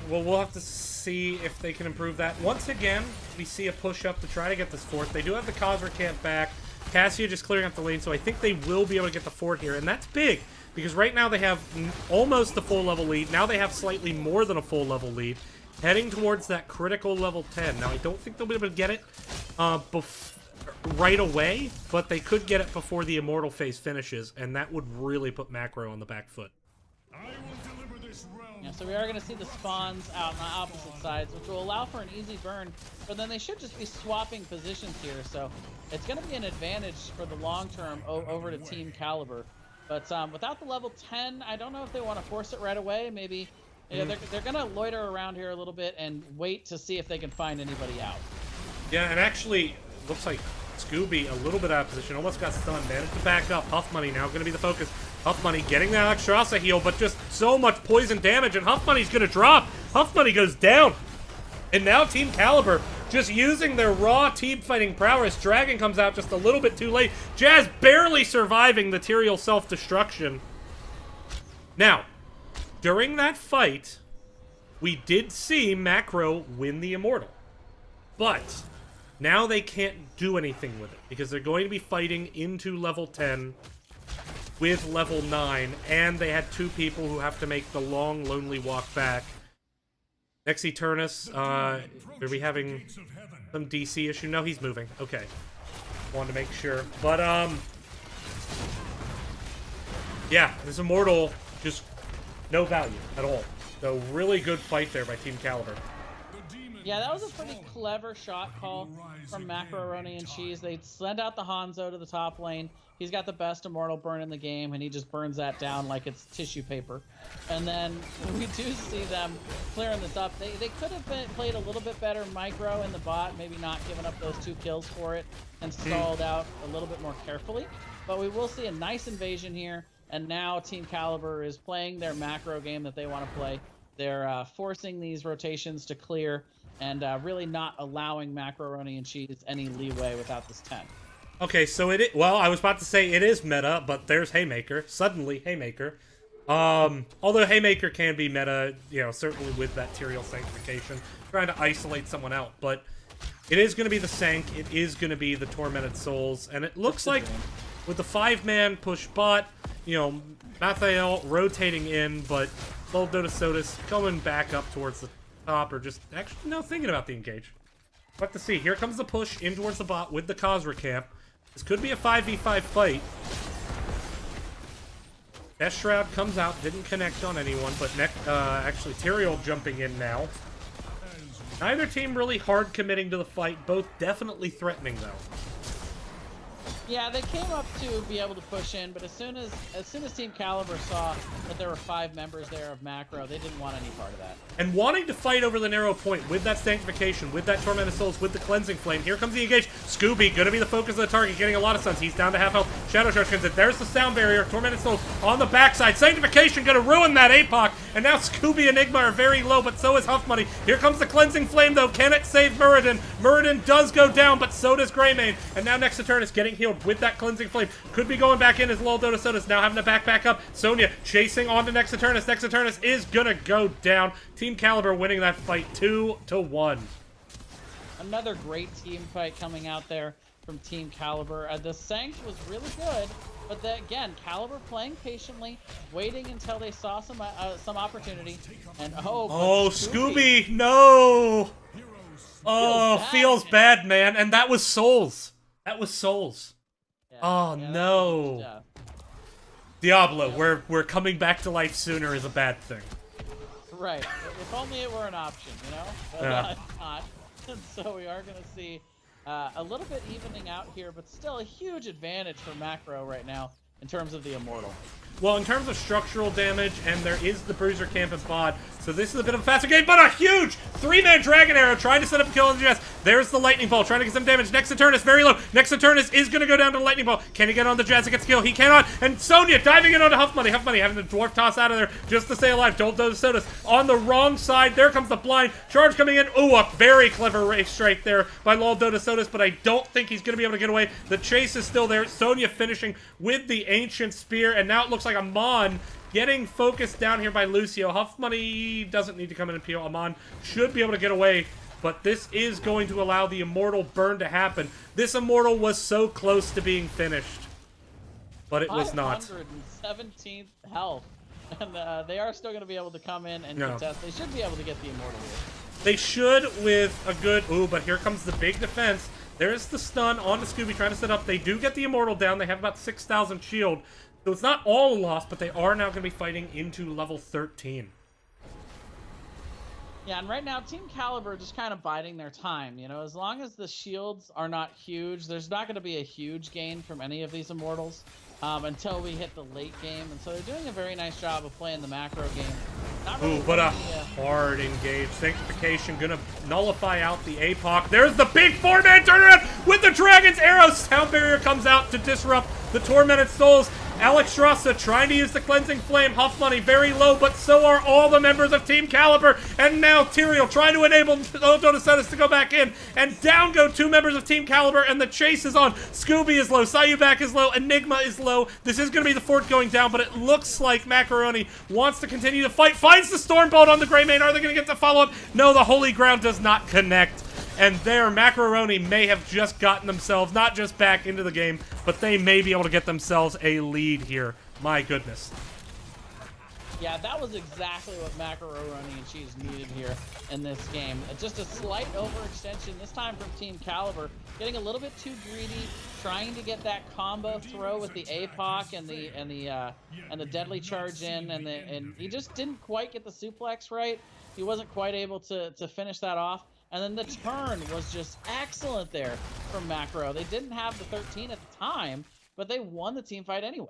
well, we'll have to see if they can improve that. Once again, we see a push up to try to get this fort. They do have the Cosmer camp back. Cassia just clearing up the lane, so I think they will be able to get the fort here, and that's big, because right now they have almost the full level lead. Now they have slightly more than a full level lead, heading towards that critical level 10. Now, I don't think they'll be able to get it right away, but they could get it before the Immortal phase finishes, and that would really put Macro on the back foot. Yeah, so we are going to see the spawns out on the opposite sides, which will allow for an easy burn, but then they should just be swapping positions here, so it's going to be an advantage for the long term over to Team Caliber. But without the level 10, I don't know if they want to force it right away. Maybe you know, they're going to loiter around here a little bit and wait to see if they can find anybody out. Yeah, and actually, looks like Scooby a little bit out of position, almost got stunned, managed to back up. Huff Money now going to be the focus. Huff Money getting the Alexstrasza heal, but just so much poison damage, and Huff Money's going to drop. Huff Money goes down. And now Team Caliber just using their raw team fighting prowess. Dragon comes out just a little bit too late. Jazz barely surviving the Tyrael self-destruction. Now, during that fight, we did see Macro win the Immortal. But now they can't do anything with it, because they're going to be fighting into level 10 with level 9, and they had 2 people who have to make the long, lonely walk back. Next Eternus, are we having some DC issue? No, he's moving. Okay. Wanted to make sure. But, yeah, this Immortal, just no value at all. So, really good fight there by Team Caliber. Yeah, that was a pretty clever shot call from Macroroni and Cheese. They send out the Hanzo to the top lane. He's got the best immortal burn in the game, and he just burns that down like it's tissue paper. And then we do see them clearing this up. They could have played a little bit better micro in the bot, maybe not giving up those 2 kills for it, and stalled out a little bit more carefully. But we will see a nice invasion here, and now Team Caliber is playing their macro game that they want to play. They're forcing these rotations to clear, and really not allowing Macroroni and Cheese any leeway without this 10. Okay, so well, I was about to say it is meta, but there's Haymaker. Suddenly, Haymaker. Although Haymaker can be meta, certainly with that Tyrael Sanctification, trying to isolate someone out, but it is going to be the Sank, it is going to be the Tormented Souls, and it looks like with the 5-man push bot, Mathael rotating in, but Lil Dotasotis coming back up towards the top, or just actually thinking about the engage. What to see. Here comes the push in towards the bot with the Khazra camp. This could be a 5v5 fight. Death Shroud comes out, didn't connect on anyone, but actually Tyrael jumping in now. Neither team really hard committing to the fight, both definitely threatening though. Yeah, they came up to be able to push in, but as soon as Team Caliber saw that there were 5 members there of Macro, they didn't want any part of that. And wanting to fight over the narrow point with that Sanctification, with that Tormented Souls, with the Cleansing Flame. Here comes the engage. Scooby, gonna be the focus of the target, getting a lot of stuns. He's down to half health. Shadow Charge comes in. There's the Sound Barrier. Tormented Souls on the backside. Sanctification gonna ruin that APOC. And now Scooby and Enigma are very low, but so is Huff Money. Here comes the Cleansing Flame, though. Can it save Muradin? Muradin does go down, but so does Greymane. And now Next Eternus getting healed with that Cleansing Flame. Could be going back in as Lil Dotasotis now having to back up. Sonya chasing on to Next Eternus. Next Eternus is gonna go down. Team Caliber winning that fight 2-1. Another great team fight coming out there from Team Caliber. The Sanct was really good, but again, Caliber playing patiently, waiting until they saw some opportunity. And Scooby, no! Feels bad, man. And that was Souls. That was Souls. Yeah, no. Diablo, we're coming back to life sooner is a bad thing. Right. If only it were an option, But it's not. And so we are going to see a little bit evening out here, but still a huge advantage for Macro right now in terms of the Immortal. Well, in terms of structural damage, and there is the Bruiser camp and pod, so this is a bit of a faster game, but a huge 3-man Dragon Arrow trying to set up a kill on the NGS. There's the Lightning Ball, trying to get some damage. Next Eternus, very low. Next Eternus is going to go down to the Lightning Ball. Can he get on the Jazz and gets kill? He cannot. And Sonya diving in onto Huff Money. Huff Money having the Dwarf toss out of there just to stay alive. Don't those sodas on the wrong side. There comes the blind. Charge coming in. Ooh, a very clever race strike there by Lol Dotasotis, but I don't think he's going to be able to get away. The chase is still there. Sonya finishing with the Ancient Spear, and now it looks like Amon getting focused down here by Lucio. Huff Money doesn't need to come in and peel. Amon should be able to get away, but this is going to allow the Immortal burn to happen. This Immortal was so close to being finished, but it was not. 517th health, and they are still going to be able to come in and contest. They should be able to get the Immortal here. They should with a good... Ooh, but here comes the big defense. There's the stun on the Scooby trying to set up. They do get the Immortal down. They have about 6,000 shield. So it's not all lost, but they are now going to be fighting into level 13. Yeah, and right now, Team Caliber just kind of biding their time. As long as the shields are not huge, there's not going to be a huge gain from any of these Immortals until we hit the late game. And so they're doing a very nice job of playing the macro game. Really but a hard engage. Sanctification going to nullify out the APOC. There's the big 4-man turnaround with the Dragon's Arrow. Sound Barrier comes out to disrupt the Tormented Souls. Alex Strassa trying to use the Cleansing Flame. Huff Money very low, but so are all the members of Team Caliber. And now Tyrael trying to enable Dotasotis to go back in. And down go 2 members of Team Caliber, and the chase is on. Scooby is low, Sayubak is low, Enigma is low. This is going to be the fort going down, but it looks like Macroroni wants to continue to fight. Finds the Stormbolt on the Greymane. Are they going to get the follow-up? No, the Holy Ground does not connect. And there, Macroroni may have just gotten themselves, not just back into the game, but they may be able to get themselves a lead here. My goodness. Yeah, that was exactly what Macroroni and Cheese needed here in this game. Just a slight overextension, this time from Team Caliber. Getting a little bit too greedy, trying to get that combo throw with the APOC and the deadly charge in, and he just didn't quite get the suplex right. He wasn't quite able to finish that off. And then the turn was just excellent there from Macro. They didn't have the 13 at the time, but they won the team fight anyway.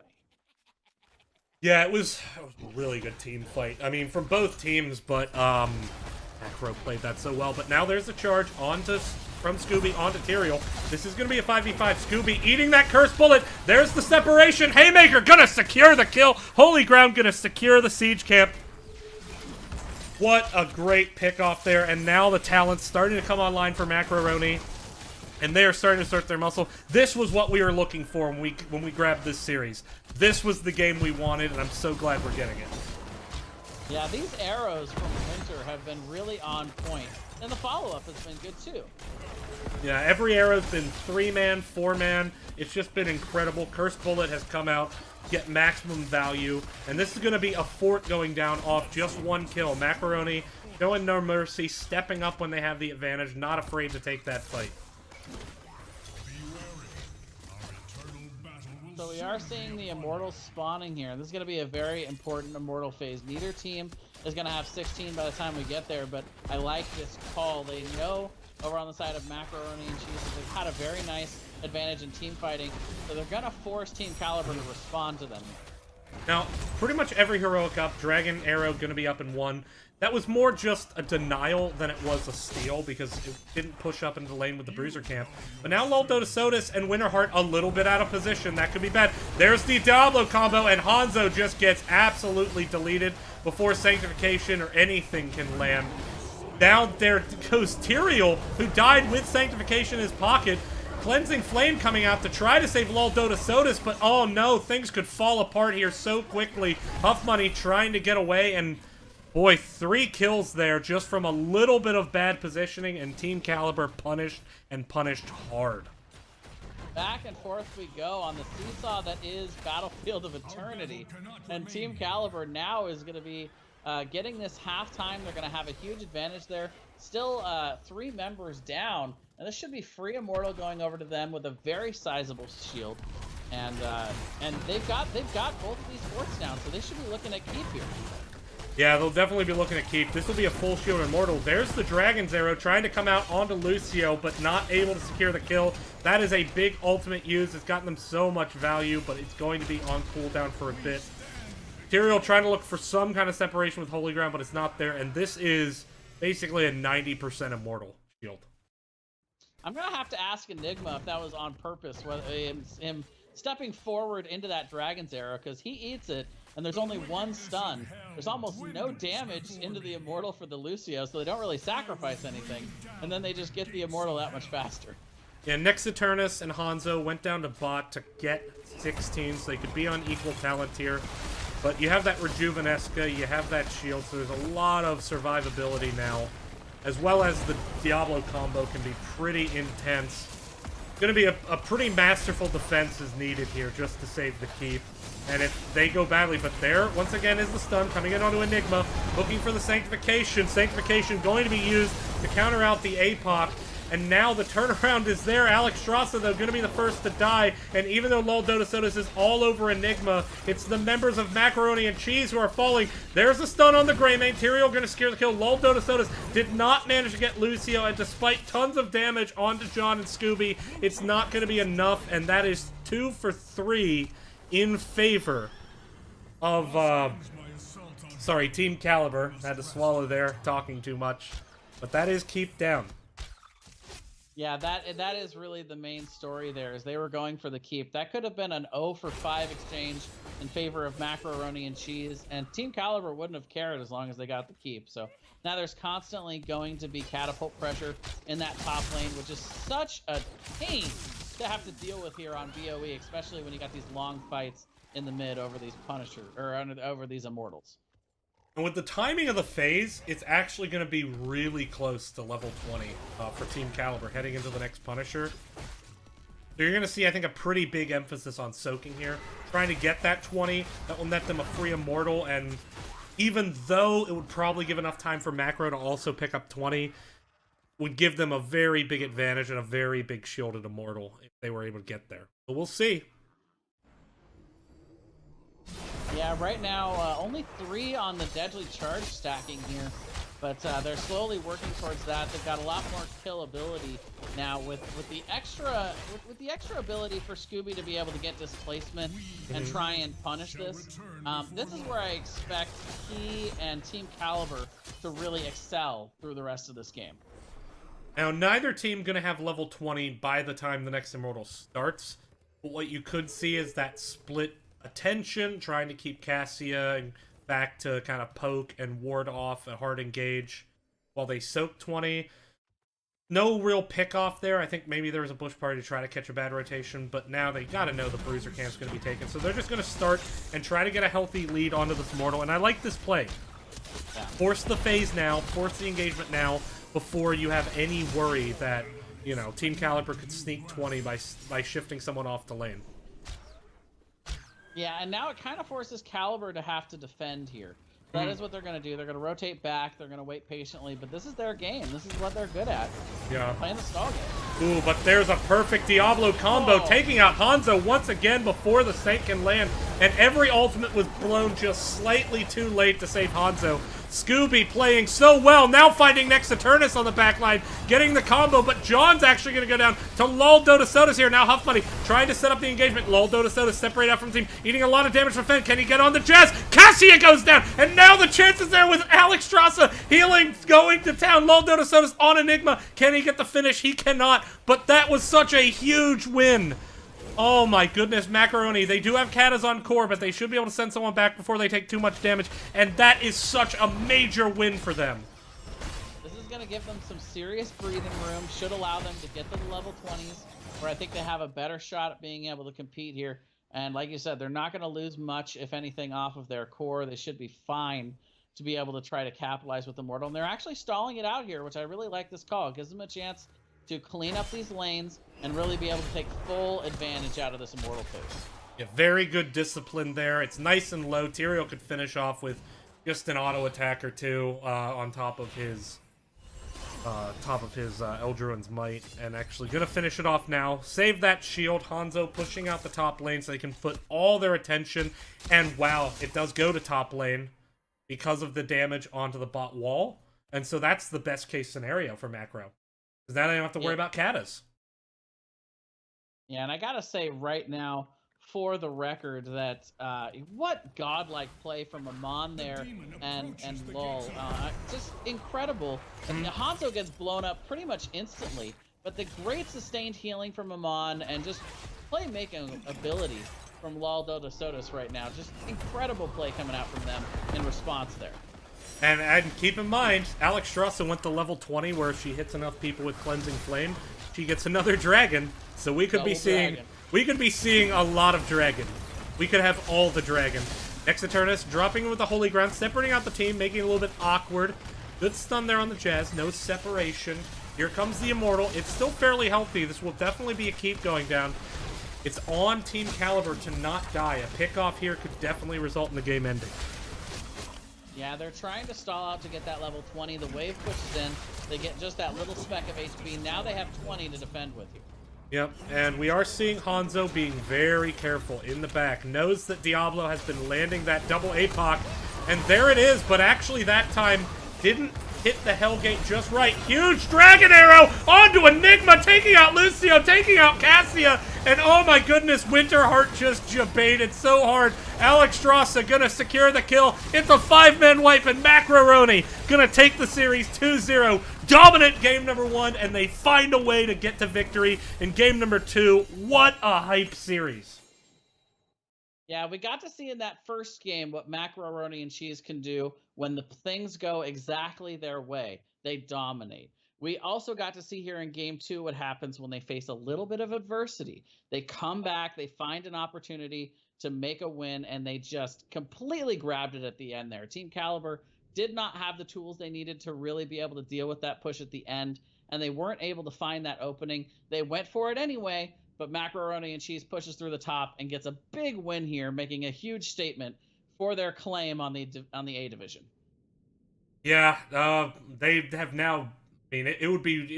Yeah, it was a really good team fight. I mean, from both teams, but Macro played that so well. But now there's a charge from Scooby onto Tyrael. This is going to be a 5v5. Scooby eating that cursed bullet. There's the separation. Haymaker gonna secure the kill. Holy Ground gonna secure the siege camp. What a great pick off there. And now the talent's starting to come online for Macroroni. And they are starting to assert their muscle. This was what we were looking for when we grabbed this series. This was the game we wanted, and I'm so glad we're getting it. Yeah, these arrows from Winter have been really on point. And the follow-up has been good too. Yeah, every arrow's been 3-man, 4-man. It's just been incredible. Cursed Bullet has come out, get maximum value. And this is going to be a fort going down off just one kill. Macroroni showing no mercy, stepping up when they have the advantage, not afraid to take that fight. So we are seeing the Immortals spawning here. This is going to be a very important Immortal phase. Neither team is going to have 16 by the time we get there, but I like this call. They know over on the side of Macroroni and Cheese, they've had a very nice advantage in team fighting, so they're going to force Team Caliber to respond to them. Now, pretty much every heroic up, Dragon Arrow going to be up in 1. That was more just a denial than it was a steal because it didn't push up into the lane with the Bruiser camp. But now Loldotosotis and Winterheart a little bit out of position. That could be bad. There's the Diablo combo, and Hanzo just gets absolutely deleted before Sanctification or anything can land. Down there goes Tyrael, who died with Sanctification in his pocket. Cleansing Flame coming out to try to save Loldotosotis, but oh no, things could fall apart here so quickly. Huff Money trying to get away, and boy, 3 kills there just from a little bit of bad positioning, and Team Caliber punished and punished hard. Back and forth we go on the seesaw that is Battlefield of Eternity, and Team Caliber now is going to be getting this halftime. They're going to have a huge advantage there. Still 3 members down, and this should be free Immortal going over to them with a very sizable shield. And they've got both of these forts down, so they should be looking at keep here. Yeah, they'll definitely be looking at keep. This will be a full shield Immortal. There's the Dragon's Arrow trying to come out onto Lucio, but not able to secure the kill. That is a big ultimate use. It's gotten them so much value, but it's going to be on cooldown for a bit. Tyrael trying to look for some kind of separation with Holy Ground, but it's not there. And this is basically a 90% Immortal shield. I'm going to have to ask Enigma if that was on purpose, whether him stepping forward into that Dragon's Arrow, because he eats it, and there's only 1 stun. There's almost no damage into the Immortal for the Lucio, so they don't really sacrifice anything. And then they just get the Immortal that much faster. Yeah, Nyx Eternus and Hanzo went down to bot to get 16, so they could be on equal talent here. But you have that Rejuvenesca, you have that shield, so there's a lot of survivability now. As well as the Diablo combo can be pretty intense. Going to be a pretty masterful defense is needed here just to save the keep. And if they go badly, but there, once again, is the stun coming in onto Enigma, looking for the Sanctification. Sanctification going to be used to counter out the APOC. And now the turnaround is there. Alex Strasser, though, going to be the first to die. And even though Loldotosotis is all over Enigma, it's the members of Macroroni and Cheese who are falling. There's a stun on the Greymane. Tyrael going to secure the kill. Loldotosotis did not manage to get Lucio, and despite tons of damage onto John and Scooby, it's not going to be enough. And that is 2 for 3 in favor of, Team Caliber. Had to swallow there, talking too much. But that is keep down. Yeah, that is really the main story there, is they were going for the keep. That could have been an 0 for 5 exchange in favor of Macroroni and Cheese, and Team Caliber wouldn't have cared as long as they got the keep. So now there's constantly going to be catapult pressure in that top lane, which is such a pain to have to deal with here on BOE, especially when you got these long fights in the mid over these Punisher, or over these Immortals. And with the timing of the phase, it's actually going to be really close to level 20 for Team Caliber heading into the next Punisher. So you're going to see, I think, a pretty big emphasis on soaking here. Trying to get that 20. That will net them a free Immortal. And even though it would probably give enough time for Macro to also pick up 20, would give them a very big advantage and a very big shielded Immortal if they were able to get there. So we'll see. Yeah, right now, only 3 on the Deadly Charge stacking here But they're slowly working towards that. They've got a lot more kill ability now with the extra with the extra ability for Scooby to be able to get displacement and try and punish this. This is where I expect he and Team Caliber to really excel through the rest of this game. Now, neither team going to have level 20 by the time the next Immortal starts. But what you could see is that split attention, trying to keep Cassia back to kind of poke and ward off a hard engage while they soak 20. No real pick off there. I think maybe there was a bush party to try to catch a bad rotation, but now they got to know the bruiser camp's going to be taken. So they're just going to start and try to get a healthy lead onto this Immortal, and I like this play. Yeah. Force the phase now, force the engagement now, before you have any worry that, you know, Team Caliber could sneak 20 by shifting someone off the lane. Yeah, and now it kind of forces Caliber to have to defend here. That is what they're going to do. They're going to rotate back. They're going to wait patiently. But this is their game. This is what they're good at. Yeah. Playing the stall game. Ooh, but there's a perfect Diablo combo, taking out Hanzo once again before the Saint can land. And every ultimate was blown just slightly too late to save Hanzo. Scooby playing so well, now finding next Eternus on the back line, getting the combo, but John's actually going to go down to Lol Dotasodas here. Now Huff Buddy trying to set up the engagement. Lol Dotasodas separate out from the team, eating a lot of damage from Fenn. Can he get on the Jazz? Cassia goes down, and now the chance is there with Alex Strasser healing, going to town. Lol Dotasodas on Enigma. Can he get the finish? He cannot, but that was such a huge win. Oh my goodness, Macroroni. They do have Katas on core, but they should be able to send someone back before they take too much damage, and that is such a major win for them. This is going to give them some serious breathing room, should allow them to get to the level 20s, where I think they have a better shot at being able to compete here. And like you said, they're not going to lose much, if anything, off of their core. They should be fine to be able to try to capitalize with Immortal. And they're actually stalling it out here, which I really like this call. It gives them a chance to clean up these lanes and really be able to take full advantage out of this Immortal phase. Yeah, very good discipline there. It's nice and low. Tyrael could finish off with just an auto attack or two on top of his Eldruin's Might, and actually gonna finish it off now. Save that shield. Hanzo pushing out the top lane so they can put all their attention, and wow, it does go to top lane because of the damage onto the bot wall, and so that's the best case scenario for Macro. Because now they don't have to worry about Katas. Yeah, and I gotta say right now, for the record, that what godlike play from Amon there and Lol. Just incredible. And Hanzo gets blown up pretty much instantly, but the great sustained healing from Amon and just playmaking ability from Lol Dotasodas right now. Just incredible play coming out from them in response there. And keep in mind, Alex Strasser went to level 20, where if she hits enough people with Cleansing Flame, she gets another dragon. So we could be seeing a lot of dragon. We could have all the dragon. Next Eternus dropping with the Holy Ground, separating out the team, making it a little bit awkward. Good stun there on the Jazz, no separation. Here comes the Immortal. It's still fairly healthy. This will definitely be a keep going down. It's on Team Caliber to not die. A pick off here could definitely result in the game ending. Yeah, they're trying to stall out to get that level 20. The wave pushes in. They get just that little speck of HP. Now they have 20 to defend with you. Yep, and we are seeing Hanzo being very careful in the back. Knows that Diablo has been landing that double APOC, and there it is, but actually that time didn't hit the Hellgate just right. Huge Dragon Arrow onto Enigma, taking out Lucio, taking out Cassia, and oh my goodness, Winterheart just jebaited so hard. Alex Strasser gonna secure the kill. It's a 5-man wipe, and Macroroni gonna take the series 2-0. Dominant game number 1, and they find a way to get to victory in game number 2. What a hype series. Yeah, we got to see in that first game what Macroroni and Cheese can do when the things go exactly their way. They dominate. We also got to see here in game 2 what happens when they face a little bit of adversity. They come back, they find an opportunity to make a win, and they just completely grabbed it at the end there. Team Caliber did not have the tools they needed to really be able to deal with that push at the end, and they weren't able to find that opening. They went for it anyway, but Macroroni and Cheese pushes through the top and gets a big win here, making a huge statement for their claim on the A division. Yeah, they have now. I mean, it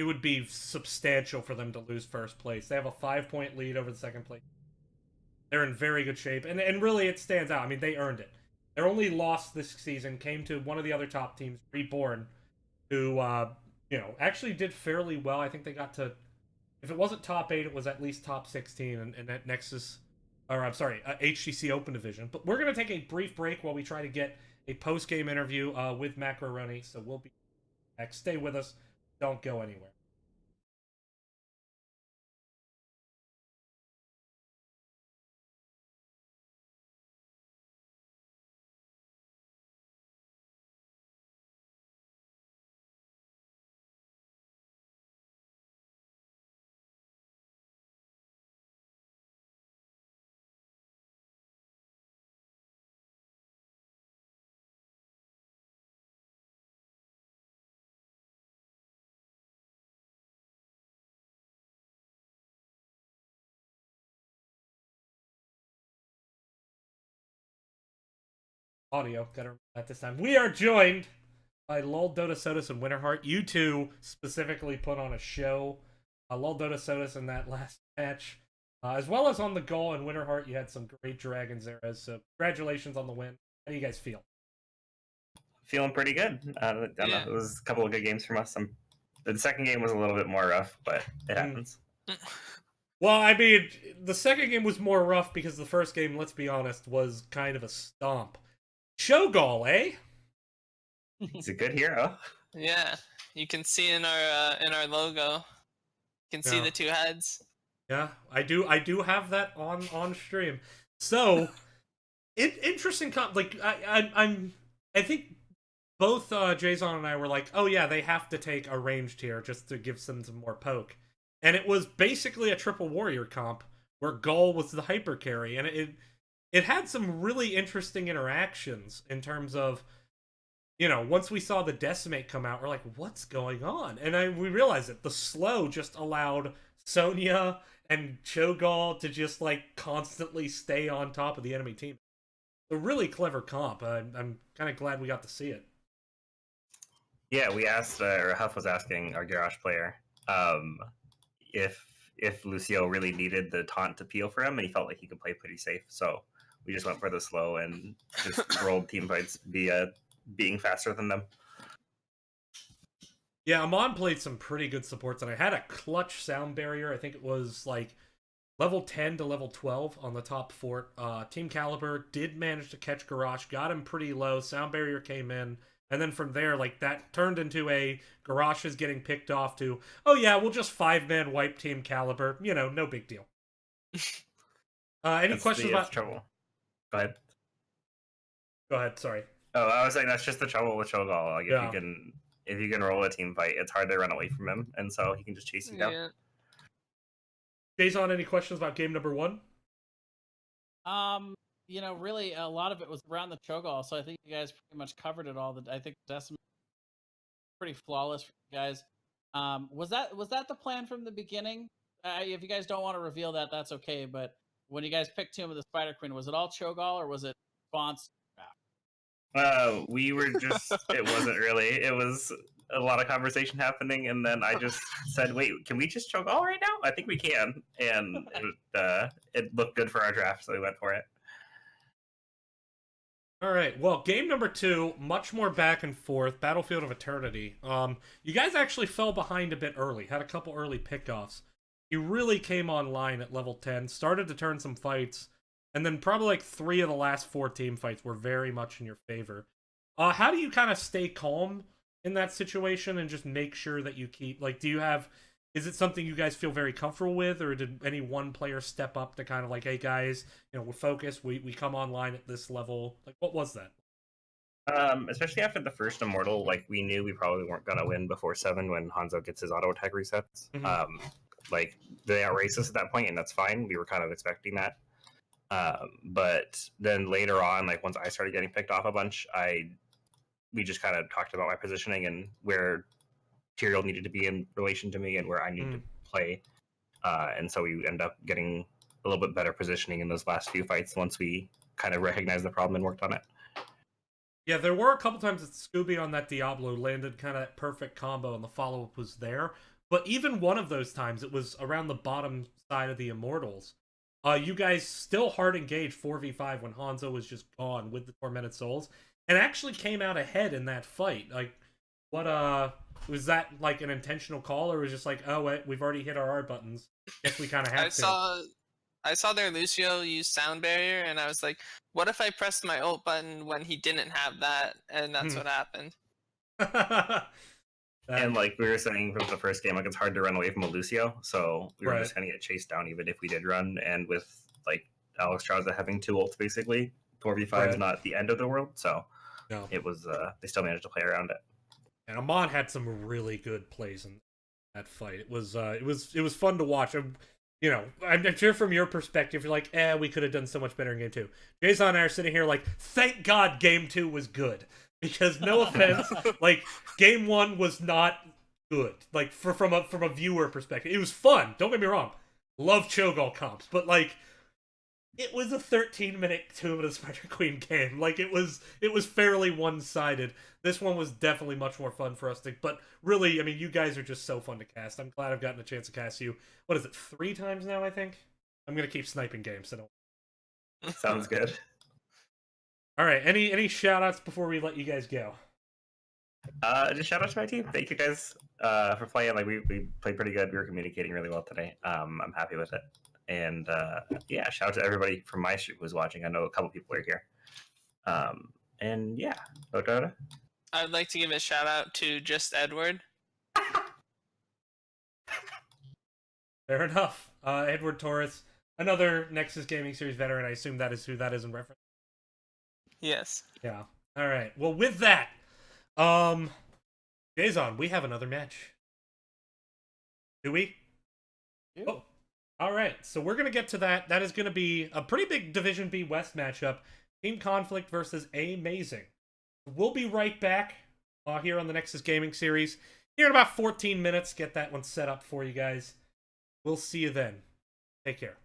would be substantial for them to lose first place. They have a 5-point lead over the second place. They're in very good shape, and really it stands out. I mean, they earned it. Their only loss this season came to one of the other top teams, Reborn, who actually did fairly well. I think they got to, if it wasn't top 8, it was at least top 16 in that Nexus, or I'm sorry, HTC Open Division. But we're gonna take a brief break while we try to get a post game interview with Macroroni. So we'll be back. Stay with us. Don't go anywhere. Audio. Gotta remember that this time. We are joined by Lol Dota Sodas and Winterheart. You two specifically put on a show. Lol Dota Sodas in that last match. As well as on the goal and Winterheart, you had some great Dragons there. So congratulations on the win. How do you guys feel? Feeling pretty good. I don't know. It was a couple of good games from us. The second game was a little bit more rough, but it happens. Well, I mean, the second game was more rough because the first game, let's be honest, was kind of a stomp. Shogal, eh? He's a good hero. Yeah, you can see in our logo. You can see the two heads. Yeah, I do have that on stream. So, interesting. Like I think both Jason and I were like, oh yeah, they have to take a ranged here just to give them some more poke. And it was basically a triple warrior comp where Gull was the hyper carry, and it had some really interesting interactions in terms of, once we saw the decimate come out, we're like, what's going on? And we realized that the slow just allowed Sonya and Cho'Gall to just like constantly stay on top of the enemy team. A really clever comp. I'm kind of glad we got to see it. Yeah, we asked, or Huff was asking our Garrosh player, if Lucio really needed the taunt to peel for him, and he felt like he could play pretty safe. So we just went for the slow and just rolled team fights via being faster than them. Yeah, Amon played some pretty good supports, and I had a clutch sound barrier. I think it was like level 10 to level 12 on the top fort. Team Caliber did manage to catch Garrosh, got him pretty low. Sound barrier came in, and then from there, like, that turned into a Garrosh is getting picked off to, oh yeah, we'll just 5-man wipe Team Caliber. No big deal. Any questions about trouble? Go ahead. Go ahead. Sorry. Oh, I was saying that's just the trouble with Cho'Gall. Like, if you can roll a team fight, it's hard to run away from him, and so he can just chase you down. Jason, any questions about game number 1? Really, a lot of it was around the Cho'Gall, so I think you guys pretty much covered it all. I think Decimate pretty flawless for you guys. Was that the plan from the beginning? If you guys don't want to reveal that, that's okay. But when you guys picked Tomb of the Spider Queen, was it all Cho'Gall or was it response? We were just, it wasn't really. It was a lot of conversation happening, and then I just said, wait, can we just Cho'Gall right now? I think we can. And it looked good for our draft, so we went for it. All right. Well, game number 2, much more back and forth. Battlefield of Eternity. You guys actually fell behind a bit early. Had a couple early pickoffs. You really came online at level 10. Started to turn some fights. And then probably like 3 of the last 4 team fights were very much in your favor. How do you kind of stay calm in that situation and just make sure that you keep, like, is it something you guys feel very comfortable with, or did any one player step up to kind of like, hey guys, we're focused, we come online at this level? Like, what was that? Especially after the first Immortal, like, we knew we probably weren't going to win before 7 when Hanzo gets his auto attack resets. Mm-hmm. Like, they outraced us at that point, and that's fine. We were kind of expecting that. But then later on, like, once I started getting picked off a bunch, we just kind of talked about my positioning and where Tyrael needed to be in relation to me and where I needed to play. And so we ended up getting a little bit better positioning in those last few fights once we kind of recognized the problem and worked on it. Yeah, there were a couple times that Scooby on that Diablo landed kind of perfect combo and the follow-up was there. But even one of those times, it was around the bottom side of the Immortals. You guys still hard engaged 4v5 when Hanzo was just gone with the Tormented Souls, and actually came out ahead in that fight. Like, What was that like an intentional call, or was it just like, oh wait, we've already hit our R buttons? Guess we kind of have I saw their Lucio use sound barrier, and I was like, what if I pressed my ult button when he didn't have that, and that's what happened. And like we were saying from the first game, like it's hard to run away from a Lucio, so we were just gonna get chased down even if we did run. And with like Alex Trauza having 2 ults, basically 4v5 is not the end of the world. So it was they still managed to play around it. And Amon had some really good plays in that fight. It was fun to watch. You know, I'm sure from your perspective, you're like, we could have done so much better in game 2. Jason and I are sitting here like, thank God game 2 was good. Because no offense, like game 1 was not good. Like from a viewer perspective, it was fun. Don't get me wrong, love Cho'Gall comps, but like it was a 13-minute Tomb of the Spider Queen game. Like it was fairly one-sided. This one was definitely much more fun for us to. But really, I mean, you guys are just so fun to cast. I'm glad I've gotten a chance to cast you. What is it? 3 times now, I think. I'm gonna keep sniping games. So don't. Sounds good. All right. Any shout outs before we let you guys go? Just shout out to my team. Thank you guys for playing. Like we played pretty good. We were communicating really well today. I'm happy with it. And yeah, shout out to everybody from my stream who's watching. I know a couple people are here. And yeah, Dota. I would like to give a shout out to Just Edward. Fair enough. Edward Torres, another Nexus Gaming Series veteran. I assume that is who that is in reference. Yes. Yeah. All right. Well, with that, Jason, we have another match. Do we? Yeah. Oh. All right. So we're gonna get to that. That is gonna be a pretty big Division B West matchup. Team Conflict versus Amazing. We'll be right back here on the Nexus Gaming Series. Here in about 14 minutes. Get that one set up for you guys. We'll see you then. Take care.